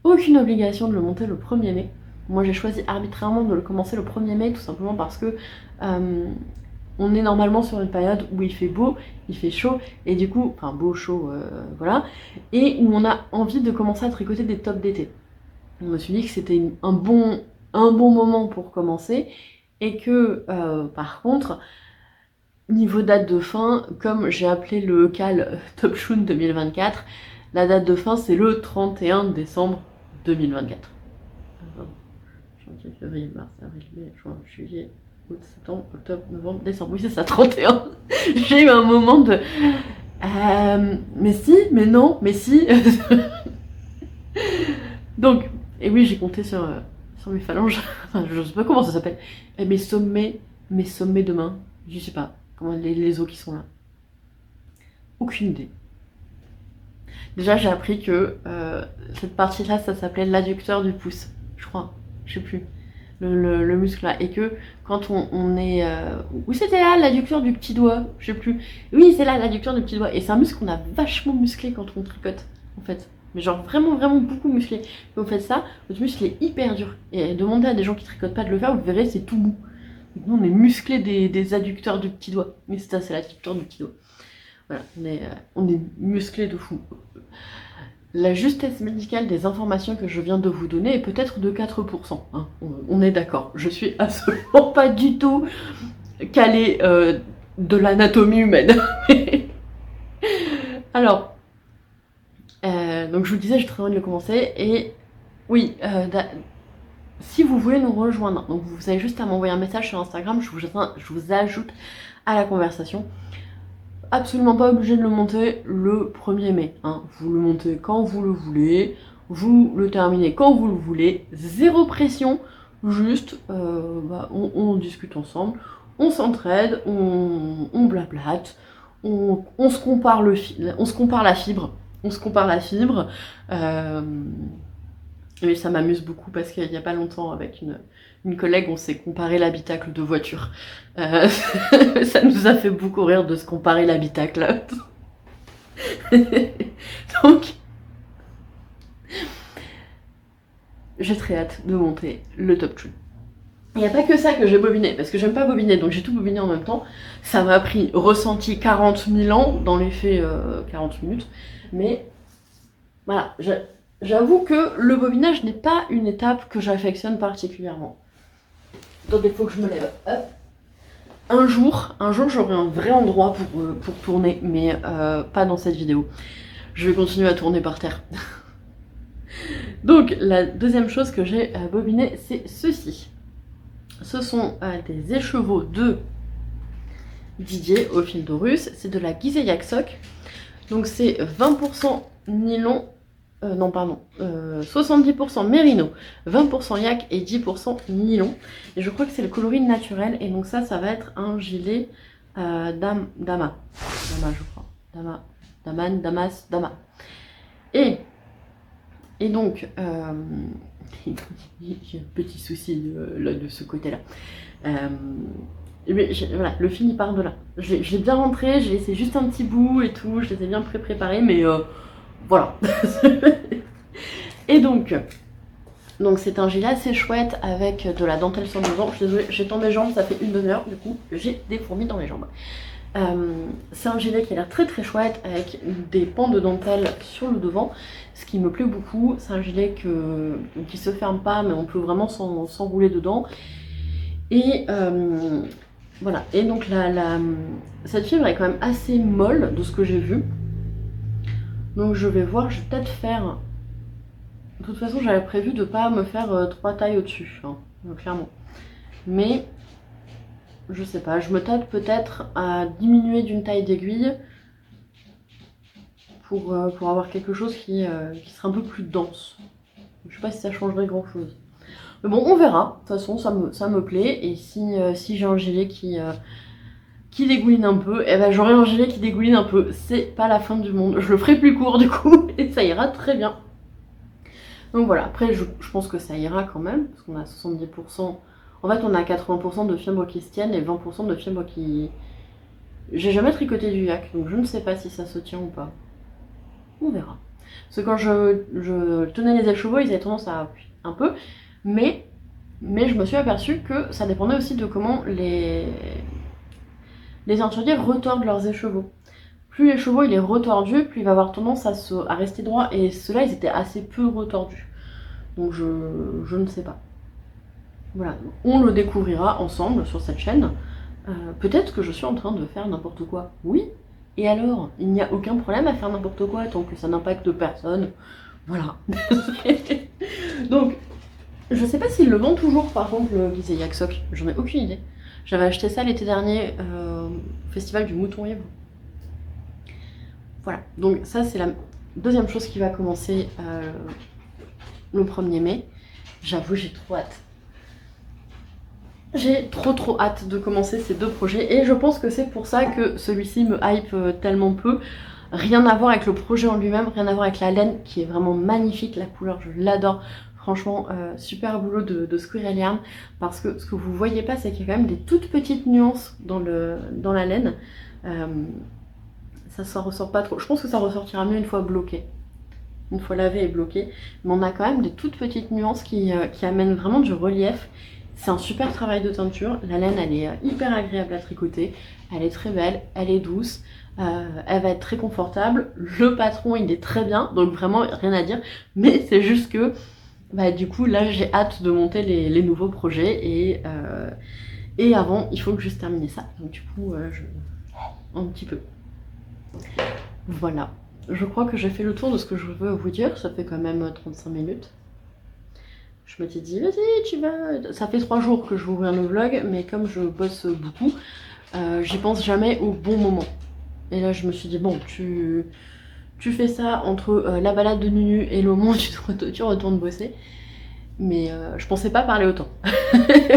aucune obligation de le monter le 1er mai. Moi j'ai choisi arbitrairement de le commencer le 1er mai tout simplement parce que on est normalement sur une période où il fait beau, il fait chaud, et du coup, enfin beau, chaud, voilà, et où on a envie de commencer à tricoter des tops d'été. On me suis dit que c'était un bon moment pour commencer, et que par contre, niveau date de fin, comme j'ai appelé le cal Top Shun 2024, la date de fin c'est le 31 décembre 2024. Janvier, février, mars, avril, mai, juin, juillet, août, septembre, octobre, novembre, décembre. Oui, c'est ça, 31. J'ai eu un moment de... mais si, mais non, mais si. Donc, et oui, j'ai compté sur mes phalanges. Enfin, je sais pas comment ça s'appelle. Mes sommets de main. Je sais pas. Comment les os qui sont là. Aucune idée. Déjà, j'ai appris que cette partie-là, ça s'appelait l'adducteur du pouce. Je crois. Je sais plus. Le muscle là. Et que quand on est... où c'était là, l'adducteur du petit doigt? Je sais plus. Oui, c'est là, l'adducteur du petit doigt. Et c'est un muscle qu'on a vachement musclé quand on tricote, en fait. Mais genre vraiment beaucoup musclé. Quand vous faites ça, votre muscle est hyper dur. Et demandez à des gens qui tricotent pas de le faire, vous verrez, c'est tout mou. Donc nous, on est musclé des adducteurs du petit doigt. Mais c'est ça, c'est l'adducteur du petit doigt. Voilà, on est musclé de fou. La justesse médicale des informations que je viens de vous donner est peut-être de 4%. Hein. On est d'accord. Je suis absolument pas du tout calée de l'anatomie humaine. Alors, donc je vous disais, j'ai très envie de le commencer. Et oui, si vous voulez nous rejoindre, donc vous avez juste à m'envoyer un message sur Instagram, je vous ajoute à la conversation. absolument pas obligé de le monter le 1er mai. Hein. Vous le montez quand vous le voulez, vous le terminez quand vous le voulez, zéro pression, juste on discute ensemble, on s'entraide, on blablate, on se compare on se compare la fibre. On se compare la fibre. Et ça m'amuse beaucoup parce qu'il n'y a pas longtemps, avec une collègue, on s'est comparé l'habitacle de voiture. Ça nous a fait beaucoup rire de se comparer l'habitacle. Donc, j'ai très hâte de monter le top tune. Il n'y a pas que ça que j'ai bobiné, parce que j'aime pas bobiner, donc j'ai tout bobiné en même temps. Ça m'a pris ressenti 40 000 ans, dans les faits 40 minutes. Mais voilà, j'avoue que le bobinage n'est pas une étape que j'affectionne particulièrement. Donc il faut que je me lève. Hop. Un jour j'aurai un vrai endroit pour tourner, mais pas dans cette vidéo. Je vais continuer à tourner par terre. Donc la deuxième chose que j'ai bobiné, c'est ceci. Ce sont des écheveaux de Didier au fil d'Horus. C'est de la Giseyak Sock. Donc c'est 20% nylon, 70% mérino, 20% yak et 10% nylon. Et je crois que c'est le coloris naturel. Et donc ça va être un gilet Dama, je crois. Dama. Et donc, j'ai un petit souci là, de ce côté-là. Voilà, le fil il part de là. Je l'ai bien rentré, j'ai laissé juste un petit bout et tout, je les ai bien préparés, mais voilà. Et donc c'est un gilet assez chouette avec de la dentelle sur le devant. Je suis désolée, j'étends mes jambes, ça fait une demi-heure, du coup j'ai des fourmis dans les jambes. C'est un gilet qui a l'air très très chouette avec des pans de dentelle sur le devant, ce qui me plaît beaucoup. C'est un gilet qui se ferme pas, mais on peut vraiment s'enrouler dedans. Et voilà, et donc cette fibre est quand même assez molle de ce que j'ai vu. Donc je vais voir, je vais peut-être faire... De toute façon j'avais prévu de pas me faire 3 tailles au-dessus, hein, clairement. Mais je sais pas, je me tâte peut-être à diminuer d'une taille d'aiguille pour avoir quelque chose qui sera un peu plus dense. Je sais pas si ça changerait grand chose. Mais bon, on verra. De toute façon, ça me plaît. Et si j'ai un gilet qui dégouline un peu, eh ben j'aurai un gilet qui dégouline un peu. C'est pas la fin du monde. Je le ferai plus court du coup et ça ira très bien. Donc voilà, après je pense que ça ira quand même, parce qu'on a 70%. En fait, on a 80% de fibres qui se tiennent et 20% de fibres qui... J'ai jamais tricoté du yak, donc je ne sais pas si ça se tient ou pas. On verra. Parce que quand je tenais les écheveaux, ils avaient tendance à appuyer un peu, mais je me suis aperçue que ça dépendait aussi de comment les arturiers retordent leurs écheveaux. Plus l'écheveau il est retordu, plus il va avoir tendance à rester droit, et ceux-là ils étaient assez peu retordus. Donc je ne sais pas. Voilà, on le découvrira ensemble sur cette chaîne. Peut-être que je suis en train de faire n'importe quoi. Oui, et alors, il n'y a aucun problème à faire n'importe quoi tant que ça n'impacte personne. Voilà. Donc, je sais pas s'ils le vendent toujours par contre le Giseyak Sock, j'en ai aucune idée. J'avais acheté ça l'été dernier au festival du Mouton Ivre. Voilà, donc ça c'est la deuxième chose qui va commencer le 1er mai. J'avoue, j'ai trop hâte. J'ai trop hâte de commencer ces deux projets et je pense que c'est pour ça que celui-ci me hype tellement peu. Rien à voir avec le projet en lui-même, rien à voir avec la laine qui est vraiment magnifique, la couleur je l'adore. Franchement, super boulot de Squirrel Yarn, parce que ce que vous voyez pas, c'est qu'il y a quand même des toutes petites nuances dans la laine. Ça ressort pas trop. Je pense que ça ressortira mieux une fois bloqué. Une fois lavé et bloqué. Mais on a quand même des toutes petites nuances qui amènent vraiment du relief. C'est un super travail de teinture. La laine, elle est hyper agréable à tricoter. Elle est très belle, elle est douce. Elle va être très confortable. Le patron, il est très bien. Donc vraiment, rien à dire. Mais c'est juste que, bah, du coup, là, j'ai hâte de monter les nouveaux projets. Et avant, il faut que je termine ça. Donc du coup, un petit peu. Voilà. Je crois que j'ai fait le tour de ce que je veux vous dire. Ça fait quand même 35 minutes. Je m'étais dit, vas-y, tu vas... Ça fait 3 jours que je vais ouvrir le vlog, mais comme je bosse beaucoup, j'y pense jamais au bon moment. Et là, je me suis dit, bon, tu fais ça entre la balade de Nunu et le moment où tu retournes bosser. Mais je pensais pas parler autant.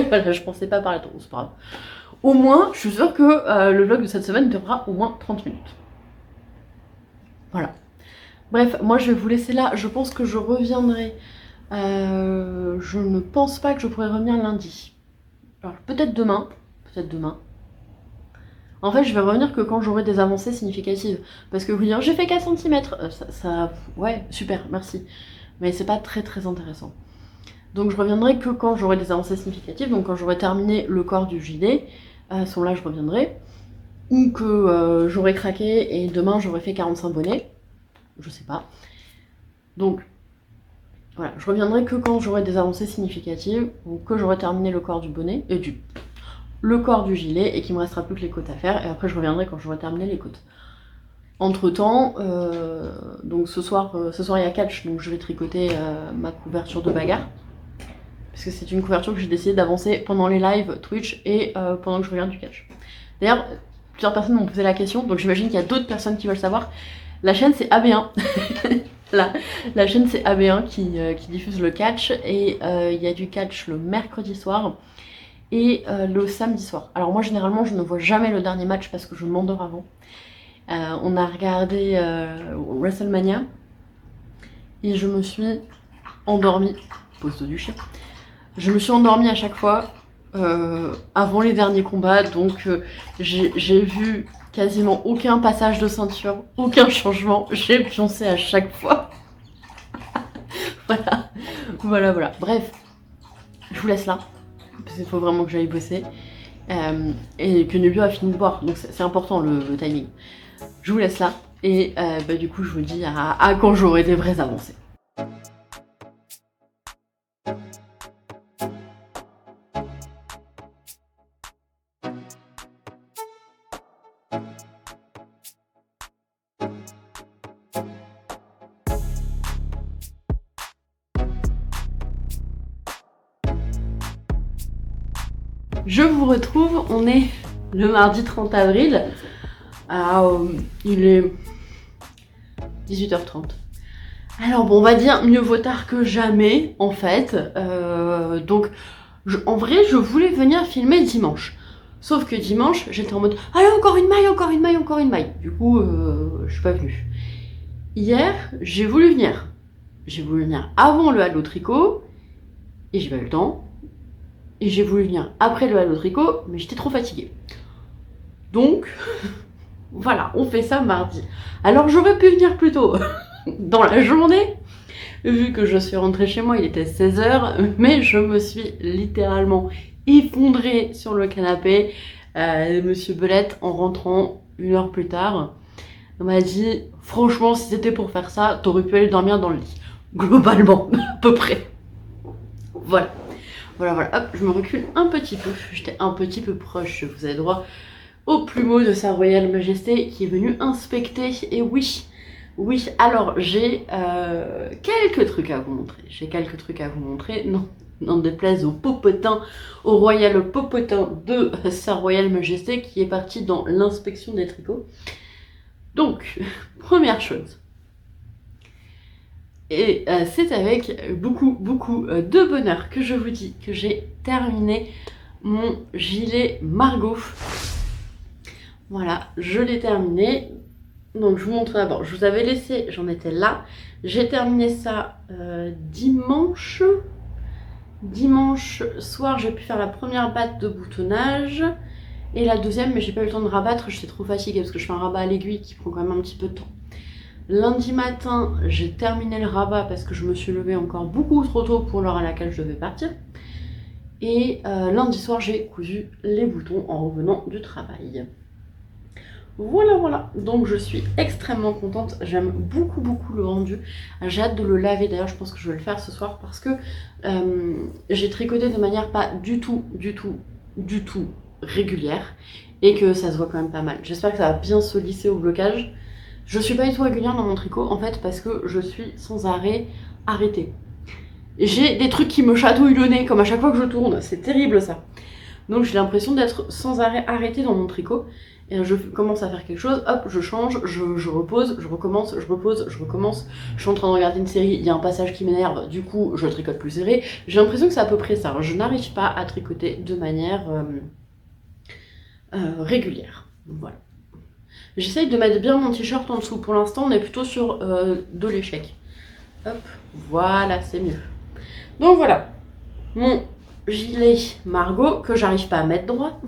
Voilà, je pensais pas parler autant, c'est pas grave. Au moins, je suis sûre que le vlog de cette semaine durera au moins 30 minutes. Voilà. Bref, moi je vais vous laisser là. Je pense que je reviendrai. Je ne pense pas que je pourrai revenir lundi. Alors peut-être demain. Peut-être demain. En fait, je vais revenir que quand j'aurai des avancées significatives. Parce que vous dire, j'ai fait 4 cm. Ouais, super, merci. Mais c'est pas très très intéressant. Donc je reviendrai que quand j'aurai des avancées significatives. Donc quand j'aurai terminé le corps du gilet. À ce moment-là, je reviendrai. Ou que j'aurai craqué et demain j'aurai fait 45 bonnets. Je sais pas. Donc voilà, je reviendrai que quand j'aurai des avancées significatives ou que j'aurai terminé le corps du bonnet et le corps du gilet et qu'il me restera plus que les côtes à faire. Et après je reviendrai quand j'aurai terminé les côtes. Entre temps, donc ce soir il y a catch, donc je vais tricoter ma couverture de bagarre. Parce que c'est une couverture que j'ai décidé d'avancer pendant les lives Twitch et pendant que je regarde du catch. D'ailleurs, plusieurs personnes m'ont posé la question, donc j'imagine qu'il y a d'autres personnes qui veulent savoir. La chaîne c'est AB1. la chaîne c'est AB1 qui diffuse le catch et il y a du catch le mercredi soir et le samedi soir. Alors moi généralement je ne vois jamais le dernier match parce que je m'endors avant. On a regardé WrestleMania et je me suis endormie, pose du chien, je me suis endormie à chaque fois avant les derniers combats, donc j'ai vu quasiment aucun passage de ceinture, aucun changement, j'ai pioncé à chaque fois. Voilà. Bref, je vous laisse là, parce qu'il faut vraiment que j'aille bosser. Et que Nubio a fini de boire, donc c'est important le timing. Je vous laisse là, et du coup je vous dis à quand j'aurai des vraies avancées. Je vous retrouve, on est le mardi 30 avril, il est 18h30. Alors bon, on va dire mieux vaut tard que jamais en fait, donc en vrai je voulais venir filmer dimanche. Sauf que dimanche j'étais en mode allez encore une maille. Du coup je suis pas venue. Hier j'ai voulu venir avant le halo tricot et j'ai pas eu le temps. Et j'ai voulu venir après le halo tricot, mais j'étais trop fatiguée. Donc, voilà, on fait ça mardi. Alors j'aurais pu venir plus tôt dans la journée, vu que je suis rentrée chez moi, il était 16h, mais je me suis littéralement effondrée sur le canapé. Monsieur Belette, en rentrant 1 heure plus tard, m'a dit « Franchement, si c'était pour faire ça, t'aurais pu aller dormir dans le lit. » Globalement, à peu près. Voilà, hop, je me recule un petit peu, j'étais un petit peu proche, vous avez droit au plumeau de Sa Royale Majesté qui est venu inspecter, et oui, alors j'ai quelques trucs à vous montrer, n'en déplaise au popotin, au royal popotin de Sa Royale Majesté qui est parti dans l'inspection des tricots. Donc, première chose, et c'est avec beaucoup de bonheur que je vous dis que j'ai terminé mon gilet Margot. Voilà, je l'ai terminé. Donc je vous montre d'abord, je vous avais laissé, j'en étais là. J'ai terminé ça dimanche. Dimanche soir, j'ai pu faire la première batte de boutonnage. Et la deuxième, mais j'ai pas eu le temps de rabattre, j'étais trop fatiguée parce que je fais un rabat à l'aiguille qui prend quand même un petit peu de temps. Lundi matin, j'ai terminé le rabat parce que je me suis levée encore beaucoup trop tôt pour l'heure à laquelle je devais partir. Et lundi soir, j'ai cousu les boutons en revenant du travail. Voilà. Donc je suis extrêmement contente. J'aime beaucoup le rendu. J'ai hâte de le laver. D'ailleurs, je pense que je vais le faire ce soir parce que j'ai tricoté de manière pas du tout régulière et que ça se voit quand même pas mal. J'espère que ça va bien se lisser au blocage. Je suis pas du tout régulière dans mon tricot en fait parce que je suis sans arrêt arrêtée. J'ai des trucs qui me chatouillent le nez comme à chaque fois que je tourne, c'est terrible ça. Donc j'ai l'impression d'être sans arrêt arrêtée dans mon tricot et je commence à faire quelque chose, hop, je change, je repose, je recommence, je repose, je recommence. Je suis en train de regarder une série, il y a un passage qui m'énerve, du coup je tricote plus serré. J'ai l'impression que c'est à peu près ça. Je n'arrive pas à tricoter de manière régulière. Voilà. J'essaye de mettre bien mon t-shirt en dessous. Pour l'instant, on est plutôt sur de l'échec. Hop, voilà, c'est mieux. Donc voilà, mon gilet Margot que j'arrive pas à mettre droit.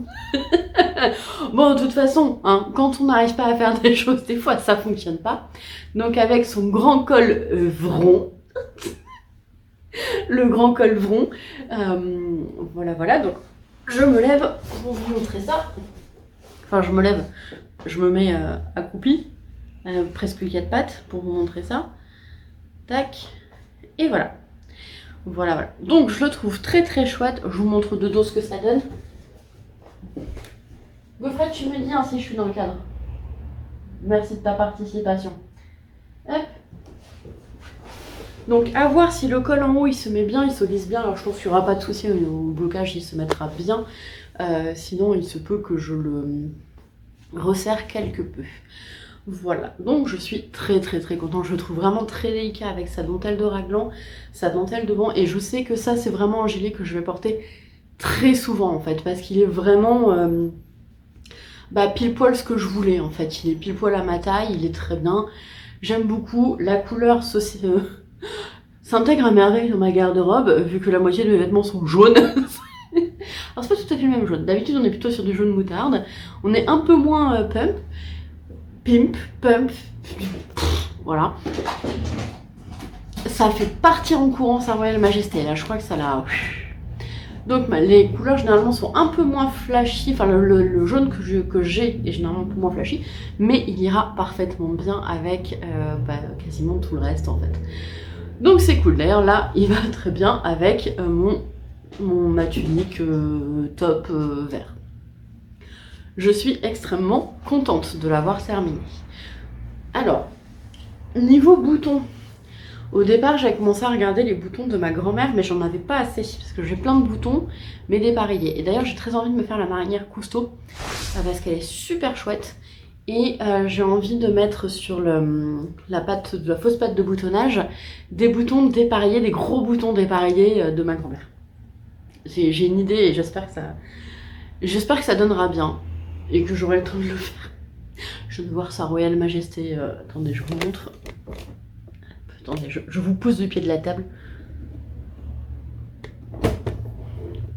Bon, de toute façon, hein, quand on n'arrive pas à faire des choses, des fois ça fonctionne pas. Donc avec son grand col vron, le grand col vron, voilà. Donc je me lève pour vous montrer ça. Enfin, je me lève, je me mets accroupie, presque 4 pattes pour vous montrer ça. Tac, et voilà. Voilà. Donc je le trouve très très chouette. Je vous montre de dos ce que ça donne. Gaufrette, tu me dis hein, si je suis dans le cadre. Merci de ta participation. Hop. Donc à voir si le col en haut il se met bien, il se lisse bien. Alors je pense qu'il n'y aura pas de souci au blocage, il se mettra bien. Sinon il se peut que je le resserre quelque peu. Voilà, donc je suis très contente, je le trouve vraiment très délicat avec sa dentelle de raglan, sa dentelle devant, et je sais que ça c'est vraiment un gilet que je vais porter très souvent en fait, parce qu'il est vraiment pile poil ce que je voulais en fait, il est pile poil à ma taille, il est très bien, j'aime beaucoup, la couleur s'intègre à merveille dans ma garde-robe, vu que la moitié de mes vêtements sont jaunes. Alors c'est pas tout à fait le même jaune, d'habitude on est plutôt sur du jaune moutarde, on est un peu moins pump, voilà. Ça fait partir en courant sa Royale Majesté, là je crois que ça l'a... Donc les couleurs généralement sont un peu moins flashy, enfin le jaune que j'ai est généralement un peu moins flashy, mais il ira parfaitement bien avec quasiment tout le reste en fait. Donc c'est cool, d'ailleurs là il va très bien avec ma tunique top vert. Je suis extrêmement contente de l'avoir terminé. Alors, niveau boutons, au départ j'avais commencé à regarder les boutons de ma grand-mère, mais j'en avais pas assez, parce que j'ai plein de boutons, mais dépareillés. Et d'ailleurs j'ai très envie de me faire la marinière Cousteau, parce qu'elle est super chouette. Et j'ai envie de mettre sur la fausse patte de boutonnage, des boutons dépareillés, des gros boutons dépareillés de ma grand-mère. J'ai une idée et j'espère que ça donnera bien. Et que j'aurai le temps de le faire. Je viens de voir sa Royale Majesté. Attendez, je vous montre. Attendez, je vous pose du pied de la table.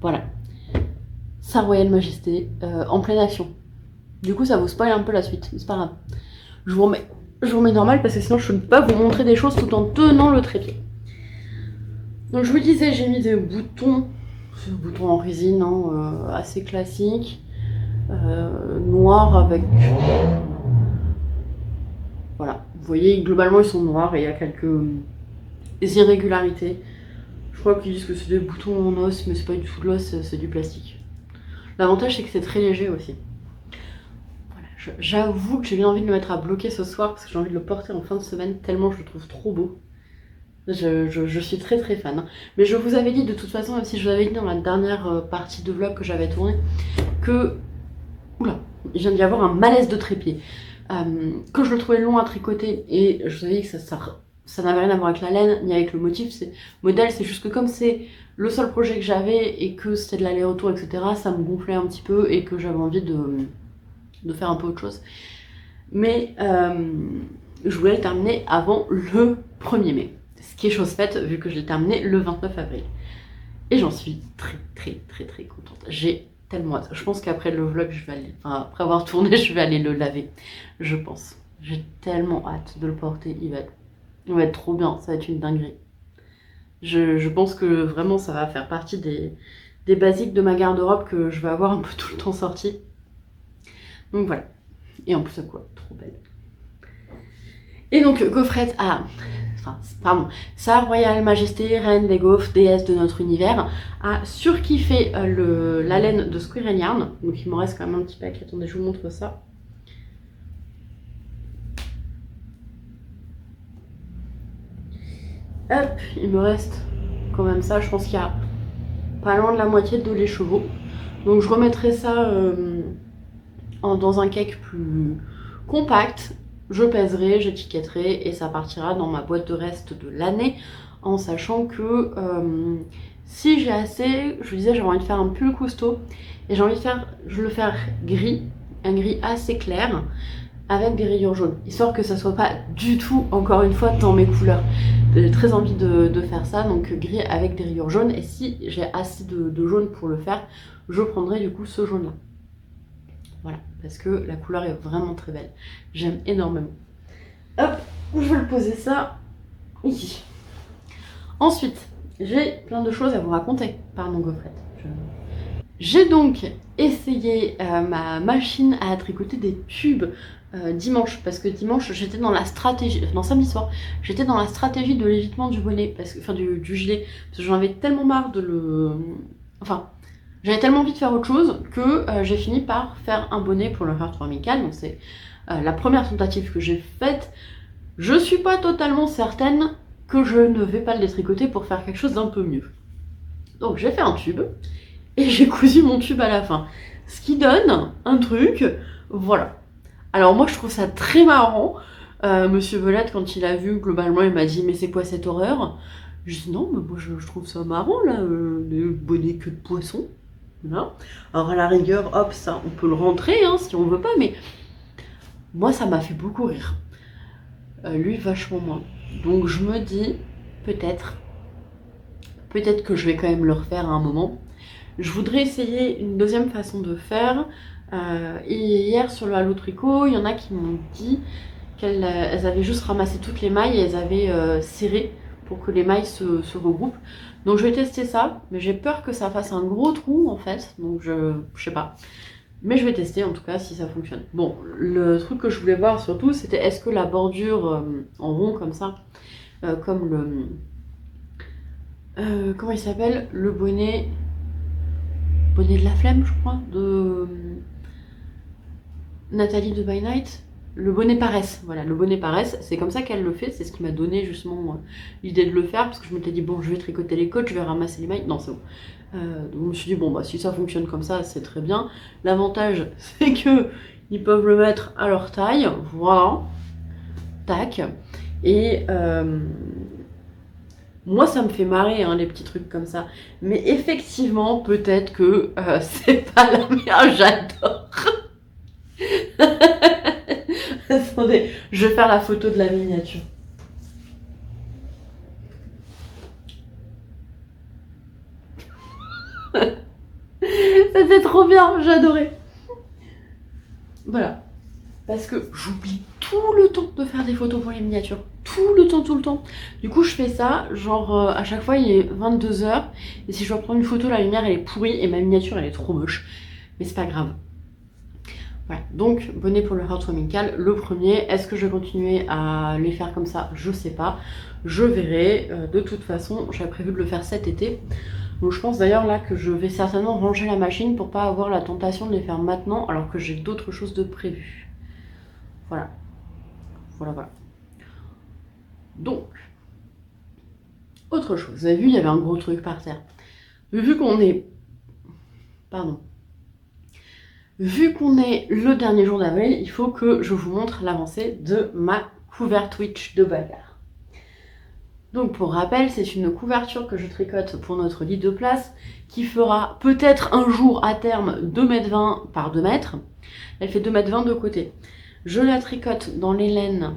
Voilà. Sa Royale Majesté en pleine action. Du coup, ça vous spoil un peu la suite. C'est pas grave. Je vous remets normal parce que sinon je ne peux pas vous montrer des choses tout en tenant le trépied. Donc je vous disais, j'ai mis des boutons. Des boutons en résine, hein, assez classiques. Noir avec... Voilà, vous voyez, globalement ils sont noirs et il y a quelques irrégularités. Je crois qu'ils disent que c'est des boutons en os, mais c'est pas du tout de l'os, c'est du plastique. L'avantage c'est que c'est très léger aussi. Voilà, j'avoue que j'ai bien envie de le mettre à bloquer ce soir parce que j'ai envie de le porter en fin de semaine tellement je le trouve trop beau. Je suis très fan. Mais je vous avais dit de toute façon, même si je vous avais dit dans la dernière partie de vlog que j'avais tourné, que... Oula, il vient d'y avoir un malaise de trépied. Que je le trouvais long à tricoter et je savais que ça n'avait rien à voir avec la laine ni avec le modèle, c'est juste que comme c'est le seul projet que j'avais et que c'était de l'aller-retour, etc., ça me gonflait un petit peu et que j'avais envie de faire un peu autre chose. Mais je voulais le terminer avant le 1er mai. Ce qui est chose faite vu que je l'ai terminé le 29 avril. Et j'en suis très contente. J'ai tellement hâte. Je pense qu'après le vlog, après avoir tourné, je vais aller le laver. Je pense. J'ai tellement hâte de le porter. Il va être trop bien. Ça va être une dinguerie. Je pense que vraiment, ça va faire partie des basiques de ma garde-robe que je vais avoir un peu tout le temps sorti. Donc voilà. Et en plus, à quoi? Trop belle. Et donc, Gaufrette a... Sa Royale Majesté, Reine des Gaufres, déesse de notre univers, a surkiffé la laine de Square Yarn. Donc il m'en reste quand même un petit paquet. Attendez, je vous montre ça. Hop, il me reste quand même ça. Je pense qu'il y a pas loin de la moitié de l'écheveau. Donc je remettrai ça dans un cake plus compact, je pèserai, j'étiquetterai et ça partira dans ma boîte de reste de l'année, en sachant que si j'ai assez, je vous disais, j'ai envie de faire un pull costaud et j'ai envie de le faire gris, un gris assez clair avec des rayures jaunes, histoire que ça soit pas du tout, encore une fois, dans mes couleurs. J'ai très envie de faire ça, donc gris avec des rayures jaunes, et si j'ai assez de jaune pour le faire, je prendrai du coup ce jaune là. Voilà, parce que la couleur est vraiment très belle. J'aime énormément. Hop, je vais le poser ça ici. Ensuite, j'ai plein de choses à vous raconter, pardon Gaufrette. J'ai donc essayé ma machine à tricoter des tubes dimanche, parce que dimanche j'étais dans la stratégie, non samedi soir, j'étais dans la stratégie de l'évitement du bonnet, parce que, enfin du gilet, parce que j'en avais tellement marre de le... Enfin, j'avais tellement envie de faire autre chose que j'ai fini par faire un bonnet pour le Heart Amical, donc c'est la première tentative que j'ai faite. Je suis pas totalement certaine que je ne vais pas le détricoter pour faire quelque chose d'un peu mieux. Donc j'ai fait un tube, et j'ai cousu mon tube à la fin. Ce qui donne un truc, voilà. Alors moi je trouve ça très marrant. Monsieur Velette, quand il a vu, globalement il m'a dit mais c'est quoi cette horreur? Je dis non mais moi je trouve ça marrant là, le bonnet queue de poisson. Voilà. Alors à la rigueur, hop, ça on peut le rentrer hein, si on veut pas, mais moi ça m'a fait beaucoup rire. Lui vachement moins. Donc je me dis peut-être que je vais quand même le refaire à un moment. Je voudrais essayer une deuxième façon de faire. Et hier sur le Halo Tricot, il y en a qui m'ont dit qu'elles avaient juste ramassé toutes les mailles et elles avaient serré pour que les mailles se regroupent. Donc je vais tester ça, mais j'ai peur que ça fasse un gros trou en fait, donc je sais pas. Mais je vais tester en tout cas si ça fonctionne. Bon, le truc que je voulais voir surtout, c'était est-ce que la bordure en rond comme ça, comme le... comment il s'appelle? Le bonnet de la flemme, je crois, de Nathalie de By Night. Le bonnet paresse, voilà, le bonnet paresse, c'est comme ça qu'elle le fait, c'est ce qui m'a donné justement l'idée de le faire, parce que je m'étais dit, bon, je vais tricoter les côtes, je vais ramasser les mailles, non, c'est bon. Donc je me suis dit, bon, bah si ça fonctionne comme ça, c'est très bien. L'avantage, c'est que ils peuvent le mettre à leur taille, voilà, tac, et moi, ça me fait marrer, hein, les petits trucs comme ça. Mais effectivement, peut-être que c'est pas la meilleure, j'adore. Attendez, je vais faire la photo de la miniature. C'était trop bien, j'adorais. Voilà. Parce que j'oublie tout le temps de faire des photos pour les miniatures. Tout le temps. Du coup, je fais ça, genre à chaque fois il est 22h. Et si je dois prendre une photo, la lumière elle est pourrie et ma miniature elle est trop moche. Mais c'est pas grave. Voilà, donc bonnet pour le Heart Amical, le premier. Est-ce que je vais continuer à les faire comme ça? Je sais pas. Je verrai. De toute façon, j'avais prévu de le faire cet été. Donc je pense d'ailleurs là que je vais certainement ranger la machine pour pas avoir la tentation de les faire maintenant alors que j'ai d'autres choses de prévues. Voilà. Voilà. Donc, autre chose. Vous avez vu, il y avait un gros truc par terre. Vu qu'on est... Pardon. Vu qu'on est le dernier jour d'avril, il faut que je vous montre l'avancée de ma couverte Witch de bagarre. Donc pour rappel, c'est une couverture que je tricote pour notre lit de place qui fera peut-être un jour à terme 2,20 m par 2 m. Elle fait 2,20 m de côté. Je la tricote dans les laines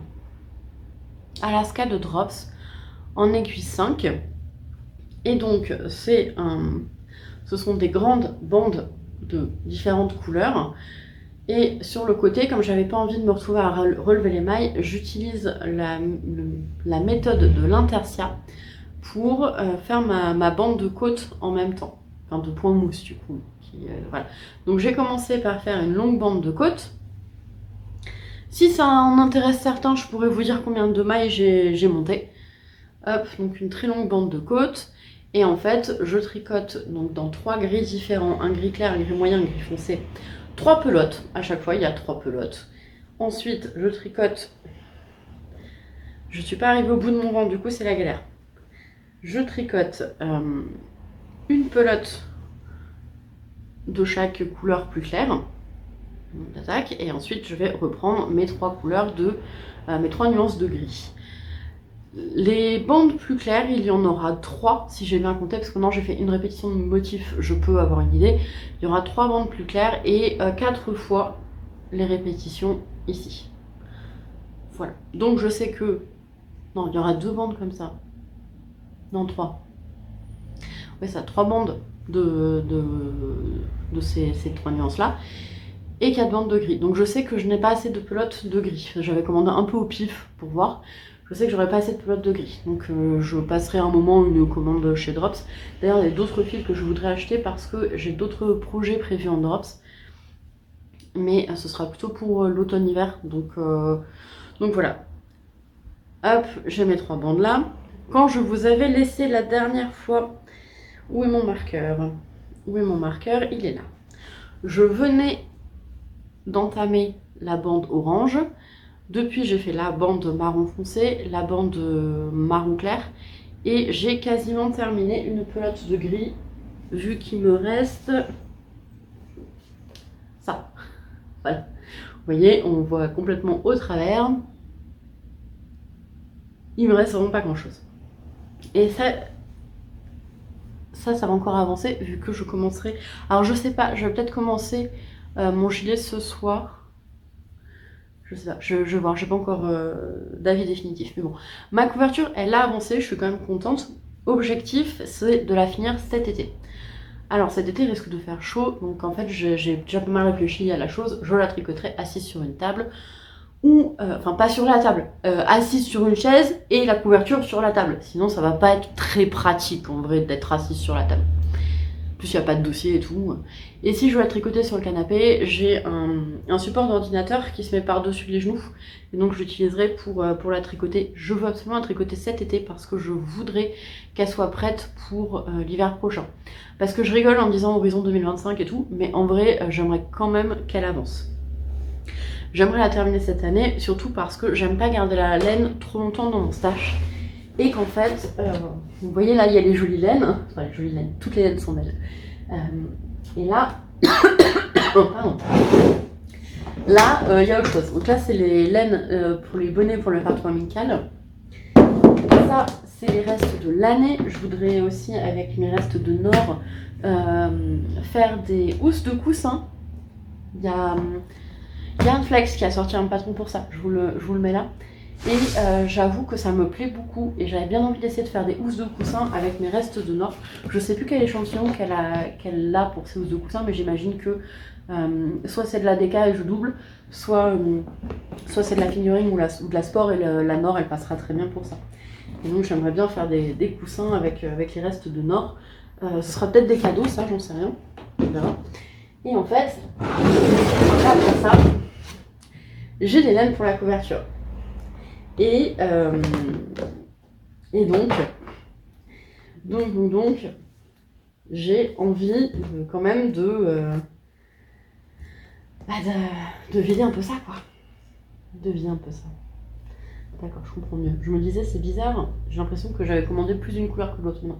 Alaska de Drops en aiguille 5. Et donc ce sont des grandes bandes de différentes couleurs. Et sur le côté, comme j'avais pas envie de me retrouver à relever les mailles, j'utilise la méthode de l'intersia pour faire ma bande de côte en même temps. Enfin de point mousse du coup. Voilà. Donc j'ai commencé par faire une longue bande de côte. Si ça en intéresse certains, je pourrais vous dire combien de mailles j'ai monté. Hop, donc une très longue bande de côte. Et en fait, je tricote donc dans 3 gris différents, un gris clair, un gris moyen, un gris foncé. 3 pelotes, à chaque fois il y a 3 pelotes. Ensuite, je tricote. Je suis pas arrivée au bout de mon rang, du coup c'est la galère. Je tricote une pelote de chaque couleur plus claire. Tac, et ensuite je vais reprendre mes 3 couleurs mes 3 nuances de gris. Les bandes plus claires, il y en aura 3 si j'ai bien compté, parce que maintenant j'ai fait une répétition de motif, je peux avoir une idée. Il y aura 3 bandes plus claires et 4 fois les répétitions ici. Voilà, donc je sais que... Non, il y aura 2 bandes comme ça. Non, 3. Oui, ça, 3 bandes de ces 3 nuances-là. Et 4 bandes de gris. Donc je sais que je n'ai pas assez de pelote de gris. J'avais commandé un peu au pif pour voir. Je sais que j'aurais pas assez de pelote de gris. Donc je passerai un moment une commande chez Drops. D'ailleurs, il y a d'autres fils que je voudrais acheter parce que j'ai d'autres projets prévus en Drops. Mais ce sera plutôt pour l'automne-hiver. Donc voilà. Hop, j'ai mes 3 bandes là. Quand je vous avais laissé la dernière fois... Où est mon marqueur? Où est mon marqueur? Il est là. Je venais d'entamer la bande orange. Depuis, j'ai fait la bande marron foncé, la bande marron clair. Et j'ai quasiment terminé une pelote de gris, vu qu'il me reste ça. Voilà. Vous voyez, on voit complètement au travers. Il me reste vraiment pas grand chose. Et ça va encore avancer, vu que je commencerai... Alors je sais pas, je vais peut-être commencer mon gilet ce soir. Je sais pas, je vais voir, j'ai pas encore d'avis définitif. Mais bon, ma couverture, elle a avancé, je suis quand même contente. Objectif, c'est de la finir cet été. Alors cet été, il risque de faire chaud, donc en fait, j'ai déjà pas mal réfléchi à la chose. Je la tricoterai assise sur une table, ou, enfin pas sur la table, assise sur une chaise et la couverture sur la table. Sinon, ça va pas être très pratique en vrai d'être assise sur la table. En plus, il n'y a pas de dossier et tout. Et si je veux la tricoter sur le canapé, j'ai un support d'ordinateur qui se met par-dessus les genoux. Et donc, je l'utiliserai pour la tricoter. Je veux absolument la tricoter cet été parce que je voudrais qu'elle soit prête pour l'hiver prochain. Parce que je rigole en disant horizon 2025 et tout, mais en vrai, j'aimerais quand même qu'elle avance. J'aimerais la terminer cette année, surtout parce que j'aime pas garder la laine trop longtemps dans mon stash. Et qu'en fait, vous voyez là, il y a les jolies laines. Enfin, les jolies laines, toutes les laines sont belles. Et là, oh, pardon. Là, il y a autre chose. Donc là, c'est les laines pour les bonnets pour le répertoire amical. Ça, c'est les restes de l'année. Je voudrais aussi, avec mes restes de Nord, faire des housses de coussin. Il y a un Flex qui a sorti un patron pour ça. Je vous le mets là. Et j'avoue que ça me plaît beaucoup et j'avais bien envie d'essayer de faire des housses de coussin avec mes restes de Nord. Je sais plus quel échantillon qu'elle a pour ces housses de coussin, mais j'imagine que soit c'est de la DK et je double, soit c'est de la figuring ou de la sport et la Nord elle passera très bien pour ça. Et donc j'aimerais bien faire des coussins avec les restes de Nord. Ce sera peut-être des cadeaux, ça j'en sais rien, on verra. Et en fait, après ça, j'ai des laines pour la couverture. Et donc, j'ai envie quand même de vider un peu ça, quoi. De vider un peu ça. D'accord, je comprends mieux. Je me disais, c'est bizarre, j'ai l'impression que j'avais commandé plus d'une couleur que l'autre. Non.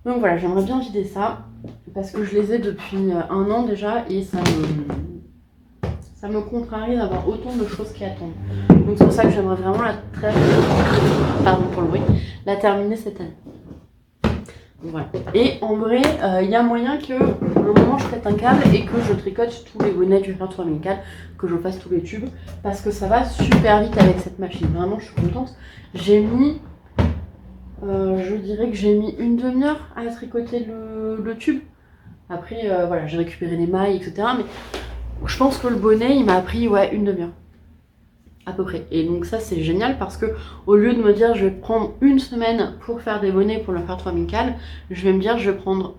Donc voilà, j'aimerais bien vider ça, parce que je les ai depuis 1 an déjà, et ça me contrarie d'avoir autant de choses qui attendent. Donc c'est pour ça que j'aimerais vraiment la terminer cette année. Donc voilà. Et en vrai, il y a moyen que le moment je pète un câble et que je tricote tous les bonnets du répertoire amical, que je fasse tous les tubes, parce que ça va super vite avec cette machine. Vraiment, je suis contente. J'ai mis, je dirais que j'ai mis une demi-heure à tricoter le tube. Après, voilà, j'ai récupéré les mailles, etc. Mais je pense que le bonnet, il m'a pris une demi-heure. À peu près. Et donc ça, c'est génial parce que au lieu de me dire je vais prendre 1 semaine pour faire des bonnets pour le répertoire amical, je vais me dire je vais prendre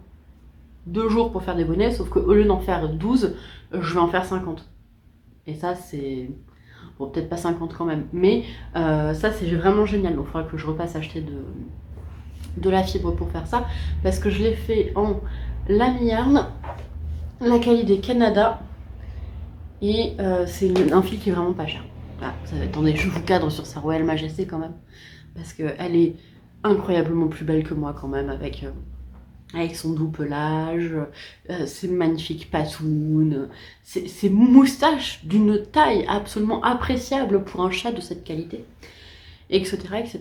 2 jours pour faire des bonnets, sauf qu'au lieu d'en faire 12, je vais en faire 50. Et ça, c'est... Bon, peut-être pas 50 quand même, mais ça, c'est vraiment génial. Donc il faudra que je repasse acheter de la fibre pour faire ça, parce que je l'ai fait en lame yarn, la qualité Canada, et c'est un fil qui est vraiment pas cher. Ah, attendez, je vous cadre sur sa Royale Majesté quand même, parce qu'elle est incroyablement plus belle que moi quand même, avec avec son doux pelage, ses magnifiques patounes, ses moustaches d'une taille absolument appréciable pour un chat de cette qualité, etc. etc.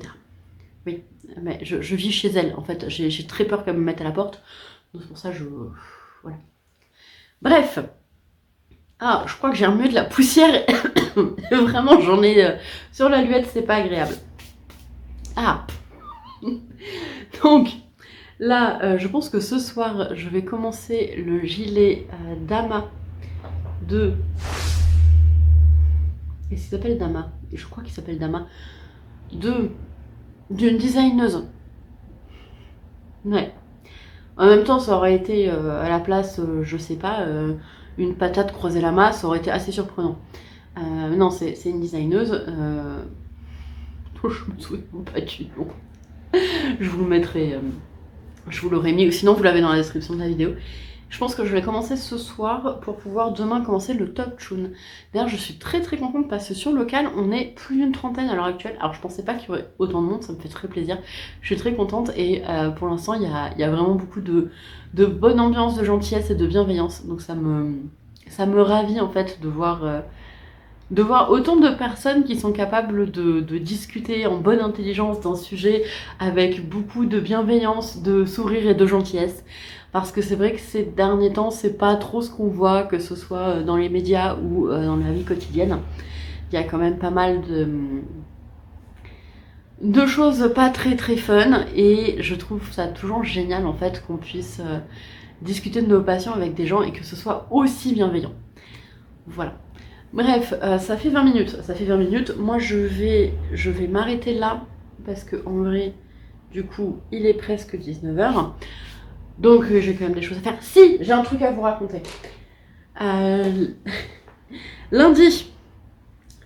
Oui, mais je vis chez elle, en fait, j'ai très peur qu'elle me mette à la porte, donc c'est pour ça que voilà. Bref. Ah, je crois que j'ai remué de la poussière, vraiment j'en ai sur la luette, c'est pas agréable. Ah. Donc, là, je pense que ce soir, je vais commencer le gilet Dama de... Et ça s'appelle Dama. Et je crois qu'il s'appelle Dama. D'une designeuse. Ouais. En même temps, ça aurait été à la place, je sais pas, une patate croisée la masse, ça aurait été assez surprenant. Non, c'est une designeuse. Je me souviens pas du nom. Je vous le mettrai... je vous l'aurais mis, sinon vous l'avez dans la description de la vidéo. Je pense que je vais commencer ce soir pour pouvoir demain commencer le Top Tune. D'ailleurs, je suis très très contente parce que sur le local, on est plus d'une trentaine à l'heure actuelle. Alors, je pensais pas qu'il y aurait autant de monde, ça me fait très plaisir. Je suis très contente et pour l'instant, il y a vraiment beaucoup de bonne ambiance, de gentillesse et de bienveillance. Donc, ça me ravit en fait de voir autant de personnes qui sont capables de discuter en bonne intelligence d'un sujet avec beaucoup de bienveillance, de sourire et de gentillesse. Parce que c'est vrai que ces derniers temps, c'est pas trop ce qu'on voit, que ce soit dans les médias ou dans la vie quotidienne. Il y a quand même pas mal de choses pas très très fun et je trouve ça toujours génial en fait qu'on puisse discuter de nos passions avec des gens et que ce soit aussi bienveillant. Voilà. Bref, ça fait 20 minutes. Moi, je vais m'arrêter là parce que en vrai, du coup, il est presque 19h. Donc, j'ai quand même des choses à faire. Si, j'ai un truc à vous raconter.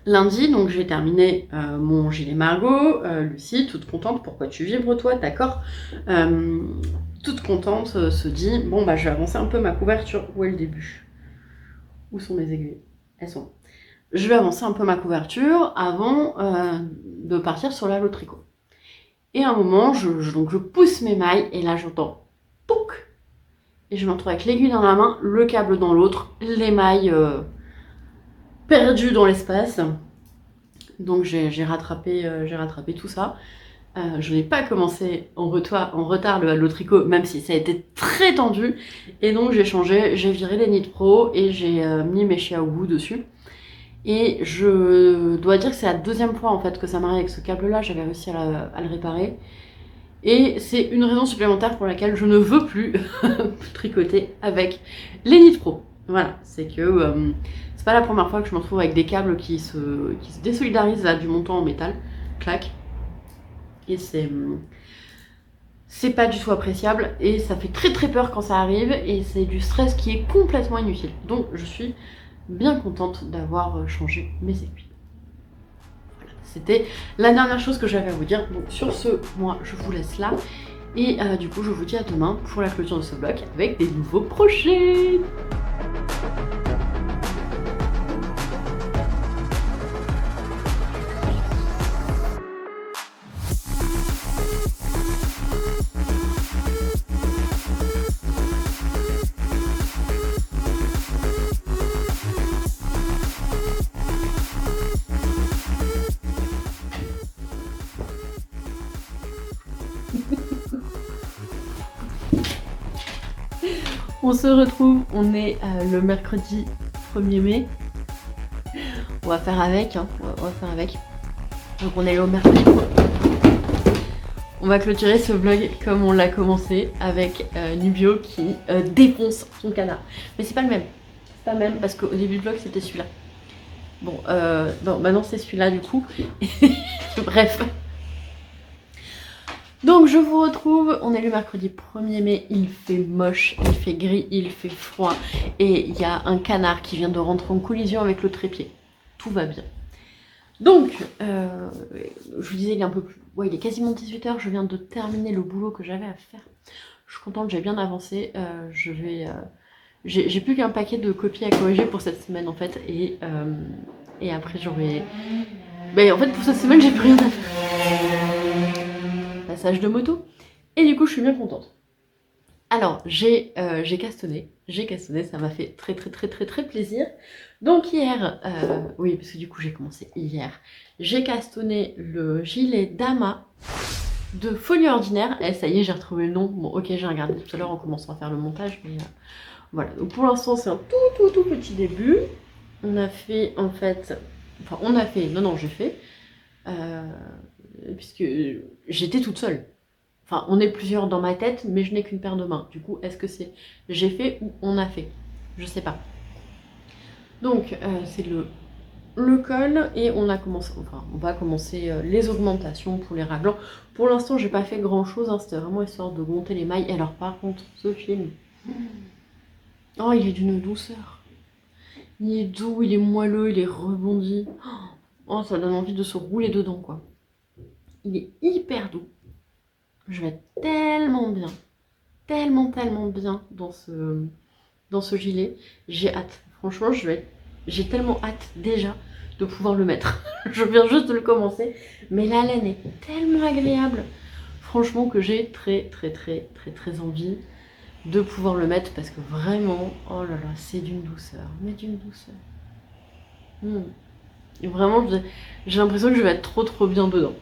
Lundi, donc j'ai terminé mon gilet Margot. Lucie, toute contente. Pourquoi tu vibres, toi? D'accord. Toute contente, se dit, bon, bah, je vais avancer un peu ma couverture. Où est le début? Où sont mes aiguilles? Elles sont. Je vais avancer un peu ma couverture avant de partir sur la tricot. Et à un moment, donc je pousse mes mailles et là j'entends pouc. Et je me retrouve avec l'aiguille dans la main, le câble dans l'autre, les mailles perdues dans l'espace. Donc j'ai rattrapé tout ça. Je n'ai pas commencé en retard le tricot, même si ça a été très tendu. Et donc j'ai changé, j'ai viré les Knit Pro et j'ai mis mes Xiaogu dessus. Et je dois dire que c'est la deuxième fois en fait que ça m'arrive avec ce câble là, j'avais réussi à le réparer. Et c'est une raison supplémentaire pour laquelle je ne veux plus tricoter avec les Knit Pro. Voilà, c'est que c'est pas la première fois que je me retrouve avec des câbles qui se désolidarisent là, du montant en métal. Clac. Et c'est pas du tout appréciable et ça fait très très peur quand ça arrive et c'est du stress qui est complètement inutile. Donc je suis bien contente d'avoir changé mes aiguilles. Voilà, c'était la dernière chose que j'avais à vous dire. Donc sur ce, moi je vous laisse là. Et du coup je vous dis à demain pour la clôture de ce vlog avec des nouveaux projets. On se retrouve, on est le mercredi 1er mai. On va faire avec, hein. On va faire avec. Donc on est au mercredi. On va clôturer ce vlog comme on l'a commencé avec Nubio qui défonce son canard. Mais c'est pas le même. C'est pas le même parce qu'au début du vlog c'était celui-là. Bon, non, maintenant c'est celui-là du coup. Bref. Donc je vous retrouve, on est le mercredi 1er mai, il fait moche, il fait gris, il fait froid et il y a un canard qui vient de rentrer en collision avec le trépied. Tout va bien. Donc, je vous disais, il est un peu plus... Ouais, il est quasiment 18h, je viens de terminer le boulot que j'avais à faire. Je suis contente, j'ai bien avancé. J'ai plus qu'un paquet de copies à corriger pour cette semaine en fait et après j'aurai... Ben en fait pour cette semaine j'ai plus rien à faire. Passage de moto. Et du coup, je suis bien contente. Alors, j'ai castonné, ça m'a fait très très très très très plaisir. Donc hier, oui, parce que du coup j'ai commencé hier, j'ai castonné le gilet Dama de Folie Ordinaire. Et ça y est, j'ai retrouvé le nom. Bon, ok, j'ai regardé tout à l'heure en commençant à faire le montage, mais voilà. Donc pour l'instant, c'est un tout petit début. On a fait en fait, enfin on a fait, non j'ai fait, puisque j'étais toute seule. Enfin, on est plusieurs dans ma tête, mais je n'ai qu'une paire de mains. Du coup, est-ce que c'est j'ai fait ou on a fait? Je sais pas. Donc, c'est le col et on va commencer les augmentations pour les raglans. Pour l'instant, j'ai pas fait grand chose, hein, c'était vraiment histoire de monter les mailles. Et alors, par contre, ce film, oh, il est d'une douceur. Il est doux, il est moelleux, il est rebondi. Oh, ça donne envie de se rouler dedans, quoi. Il est hyper doux. Je vais être tellement bien dans ce gilet. J'ai hâte. Franchement, j'ai tellement hâte déjà de pouvoir le mettre. Je viens juste de le commencer, mais la laine est tellement agréable. Franchement que j'ai très envie de pouvoir le mettre parce que vraiment, oh là là, c'est d'une douceur, mais d'une douceur. Et vraiment, j'ai l'impression que je vais être trop bien dedans.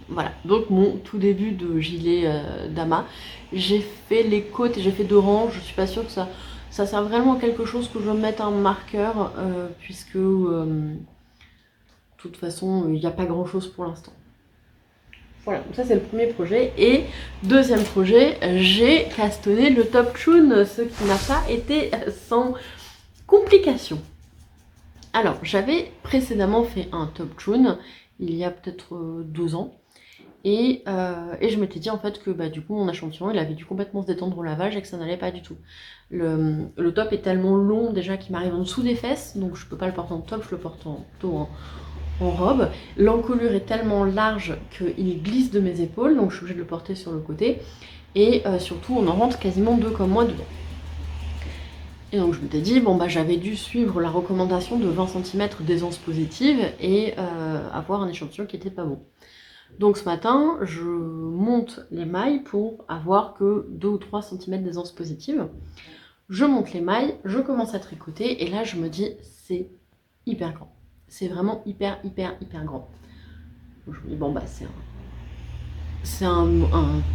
Voilà, donc mon tout début de gilet Dama. J'ai fait les côtes et j'ai fait 2 rangs. Je suis pas sûre que ça sert vraiment à quelque chose que je vais mettre un marqueur, puisque de toute façon, il n'y a pas grand chose pour l'instant. Voilà, donc ça c'est le premier projet. Et deuxième projet, j'ai castonné le top tune, ce qui n'a pas été sans complication. Alors, j'avais précédemment fait un top tune, il y a peut-être 2 ans. Et je m'étais dit en fait que du coup mon échantillon il avait dû complètement se détendre au lavage et que ça n'allait pas du tout. Le top est tellement long déjà qu'il m'arrive en dessous des fesses, donc je peux pas le porter en top, je le porte plutôt en robe. L'encolure est tellement large qu'il glisse de mes épaules, donc je suis obligée de le porter sur le côté. Et surtout on en rentre quasiment 2 comme moi dedans. Et donc je m'étais dit, bon j'avais dû suivre la recommandation de 20 cm d'aisance positive et avoir un échantillon qui était pas bon. Donc ce matin, je monte les mailles pour avoir que 2 ou 3 cm d'aisance positive. Je monte les mailles, je commence à tricoter et là je me dis c'est hyper grand. C'est vraiment hyper grand. Donc, je me dis bon c'est un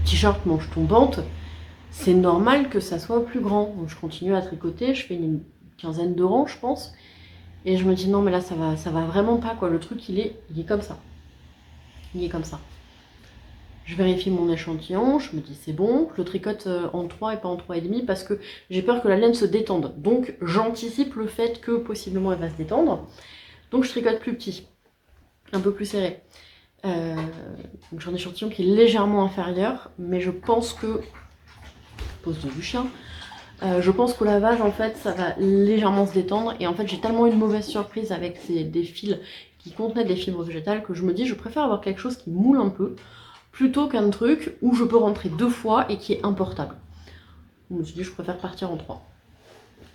t-shirt manche tombante, c'est normal que ça soit plus grand. Donc je continue à tricoter, je fais une quinzaine de rangs je pense. Et je me dis non mais là ça va vraiment pas quoi, le truc il est comme ça. Il est comme ça. Je vérifie mon échantillon, je me dis c'est bon, je le tricote en 3 et pas en 3,5 parce que j'ai peur que la laine se détende. Donc j'anticipe le fait que possiblement elle va se détendre. Donc je tricote plus petit, un peu plus serré. Donc j'ai un échantillon qui est légèrement inférieur, mais je pense que... Pose du chien. Je pense qu'au lavage en fait ça va légèrement se détendre et en fait j'ai tellement une mauvaise surprise avec des fils qui contenaient des fibres végétales que je me dis je préfère avoir quelque chose qui moule un peu plutôt qu'un truc où je peux rentrer 2 fois et qui est importable. Je me suis dit je préfère partir en 3.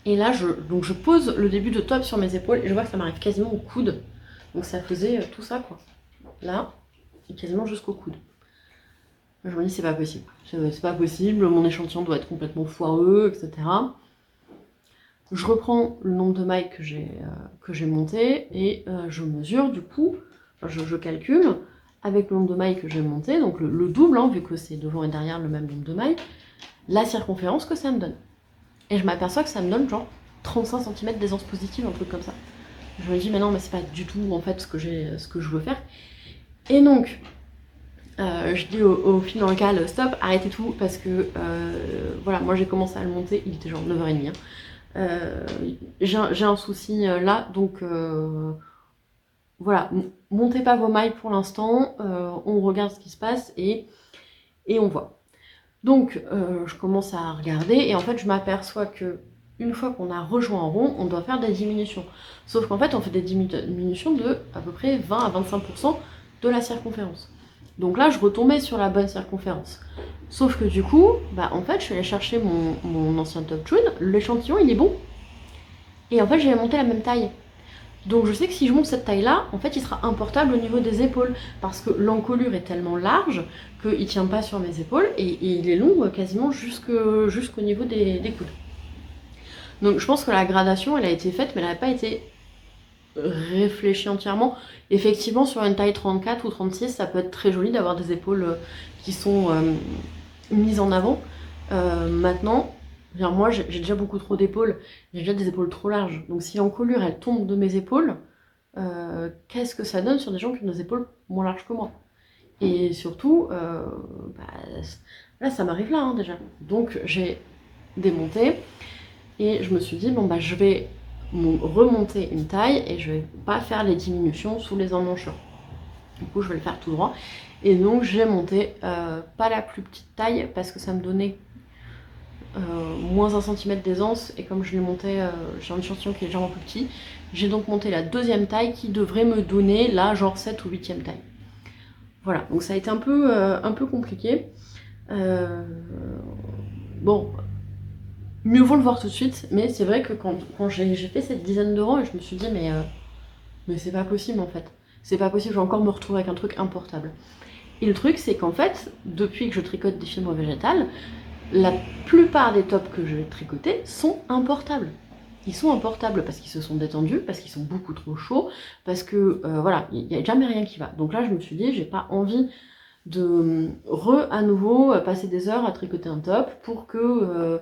Et là donc je pose le début de top sur mes épaules et je vois que ça m'arrive quasiment au coude. Donc ça faisait tout ça quoi. Là, et quasiment jusqu'au coude. Je me dis c'est pas possible. C'est pas possible, mon échantillon doit être complètement foireux, etc. Je reprends le nombre de mailles que j'ai monté et je mesure du coup, je calcule avec le nombre de mailles que j'ai monté, donc le double, hein, vu que c'est devant et derrière le même nombre de mailles, la circonférence que ça me donne. Et je m'aperçois que ça me donne genre 35 cm d'aisance positive, un truc comme ça. Je me dis mais non mais c'est pas du tout en fait ce que je veux faire. Et donc je dis au fil dans le cale stop, arrêtez tout parce que voilà, moi j'ai commencé à le monter, il était genre 9h30. J'ai un souci là, donc voilà, montez pas vos mailles pour l'instant, on regarde ce qui se passe et on voit. Donc je commence à regarder et en fait je m'aperçois que une fois qu'on a rejoint en rond, on doit faire des diminutions. Sauf qu'en fait on fait des diminutions de à peu près 20 à 25% de la circonférence. Donc là je retombais sur la bonne circonférence. Sauf que du coup, en fait je suis allée chercher mon ancien top tune, l'échantillon il est bon. Et en fait j'avais monté la même taille. Donc je sais que si je monte cette taille-là, en fait il sera importable au niveau des épaules, parce que l'encolure est tellement large qu'il tient pas sur mes épaules, et il est long quasiment jusqu'au niveau des coudes. Donc je pense que la gradation elle a été faite, mais elle n'a pas été réfléchie entièrement. Effectivement sur une taille 34 ou 36, ça peut être très joli d'avoir des épaules qui sont mises en avant. Maintenant, moi j'ai déjà beaucoup trop d'épaules, j'ai déjà des épaules trop larges, donc si l'encolure elle tombe de mes épaules, qu'est-ce que ça donne sur des gens qui ont des épaules moins larges que moi? Et surtout, là ça m'arrive là déjà. Donc j'ai démonté et je me suis dit bon bah je vais remonter une taille et je vais pas faire les diminutions sous les emmanchures. Du coup je vais le faire tout droit. Et donc j'ai monté pas la plus petite taille parce que ça me donnait moins 1 cm d'aisance, et comme je l'ai monté, j'ai un échantillon qui est légèrement plus petit, j'ai donc monté la deuxième taille qui devrait me donner là genre 7 ou 8e taille. Voilà, donc ça a été un peu compliqué. Bon, mieux vaut le voir tout de suite, mais c'est vrai que quand j'ai fait cette dizaine de rangs, je me suis dit mais c'est pas possible en fait. C'est pas possible, je vais encore me retrouver avec un truc importable. Et le truc c'est qu'en fait, depuis que je tricote des fibres végétales, la plupart des tops que j'ai tricotés sont importables. Ils sont importables parce qu'ils se sont détendus, parce qu'ils sont beaucoup trop chauds, parce que voilà, il n'y a jamais rien qui va. Donc là je me suis dit, j'ai pas envie de à nouveau passer des heures à tricoter un top pour que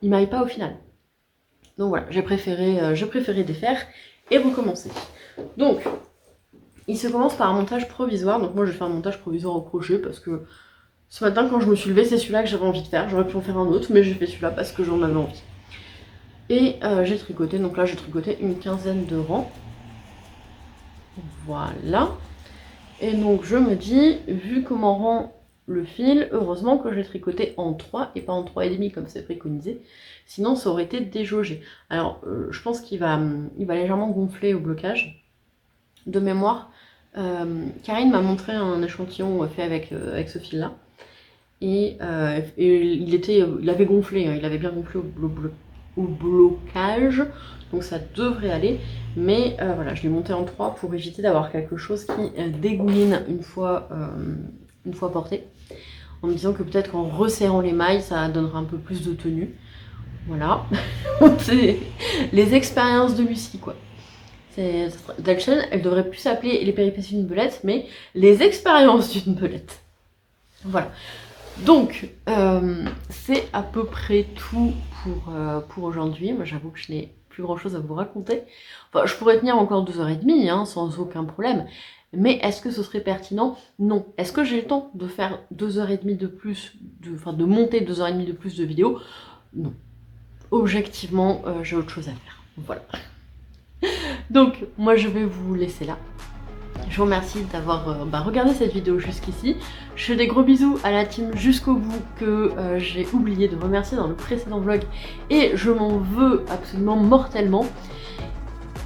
il m'aille pas au final. Donc voilà, j'ai préféré défaire et recommencer. Donc il se commence par un montage provisoire. Donc moi je vais faire un montage provisoire au crochet parce que ce matin quand je me suis levée, c'est celui-là que j'avais envie de faire. J'aurais pu en faire un autre, mais j'ai fait celui-là parce que j'en avais envie. Et j'ai tricoté, donc là j'ai tricoté une quinzaine de rangs. Voilà. Et donc je me dis, vu comment rend le fil, heureusement que j'ai tricoté en 3 et pas en 3,5 comme c'est préconisé. Sinon ça aurait été déjaugé. Alors je pense qu'il va légèrement gonfler au blocage. De mémoire, Karine m'a montré un échantillon fait avec ce fil-là. Et il avait gonflé, hein, il avait bien gonflé au blocage, donc ça devrait aller. Mais voilà, je l'ai monté en 3 pour éviter d'avoir quelque chose qui dégouline une fois porté. En me disant que peut-être qu'en resserrant les mailles, ça donnera un peu plus de tenue. Voilà, c'est les expériences de Lucie, quoi. La chaîne, elle devrait plus s'appeler les péripéties d'une belette, mais les expériences d'une belette. Voilà. Donc, c'est à peu près tout pour aujourd'hui. Moi, j'avoue que je n'ai plus grand chose à vous raconter. Enfin, je pourrais tenir encore 2h30, hein, sans aucun problème. Mais est-ce que ce serait pertinent? Non. Est-ce que j'ai le temps de faire 2h30 de plus, de monter 2h30 de plus de vidéos? Non. Objectivement, j'ai autre chose à faire. Voilà. Donc, moi, je vais vous laisser là. Je vous remercie d'avoir regardé cette vidéo jusqu'ici. Je fais des gros bisous à la team jusqu'au bout que j'ai oublié de remercier dans le précédent vlog et je m'en veux absolument mortellement.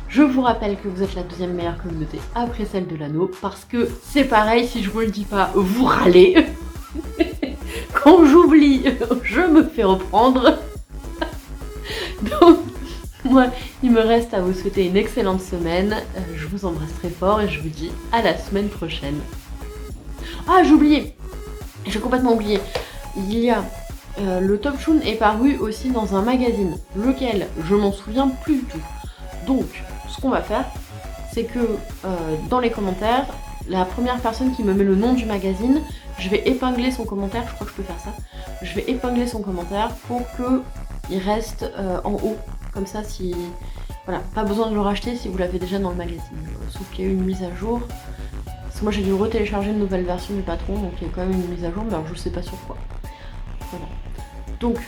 Je vous rappelle que vous êtes la deuxième meilleure communauté après celle de l'anneau parce que c'est pareil, si je vous le dis pas, vous râlez. Quand j'oublie, je me fais reprendre. Donc, moi, il me reste à vous souhaiter une excellente semaine. Je vous embrasse très fort et je vous dis à la semaine prochaine. Ah, j'ai oublié. J'ai complètement oublié. Il y a le Top Chun est paru aussi dans un magazine, lequel je m'en souviens plus du tout. Donc, ce qu'on va faire, c'est que dans les commentaires, la première personne qui me met le nom du magazine, je vais épingler son commentaire. Je crois que je peux faire ça. Je vais épingler son commentaire pour qu'il reste en haut. Comme ça, si voilà, pas besoin de le racheter si vous l'avez déjà dans le magazine. Sauf qu'il y a eu une mise à jour. Parce que moi j'ai dû retélécharger une nouvelle version du patron, donc il y a quand même une mise à jour, mais alors je sais pas sur quoi. Voilà. Donc,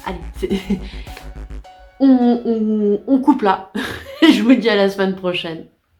allez, on coupe là. Et je vous dis à la semaine prochaine.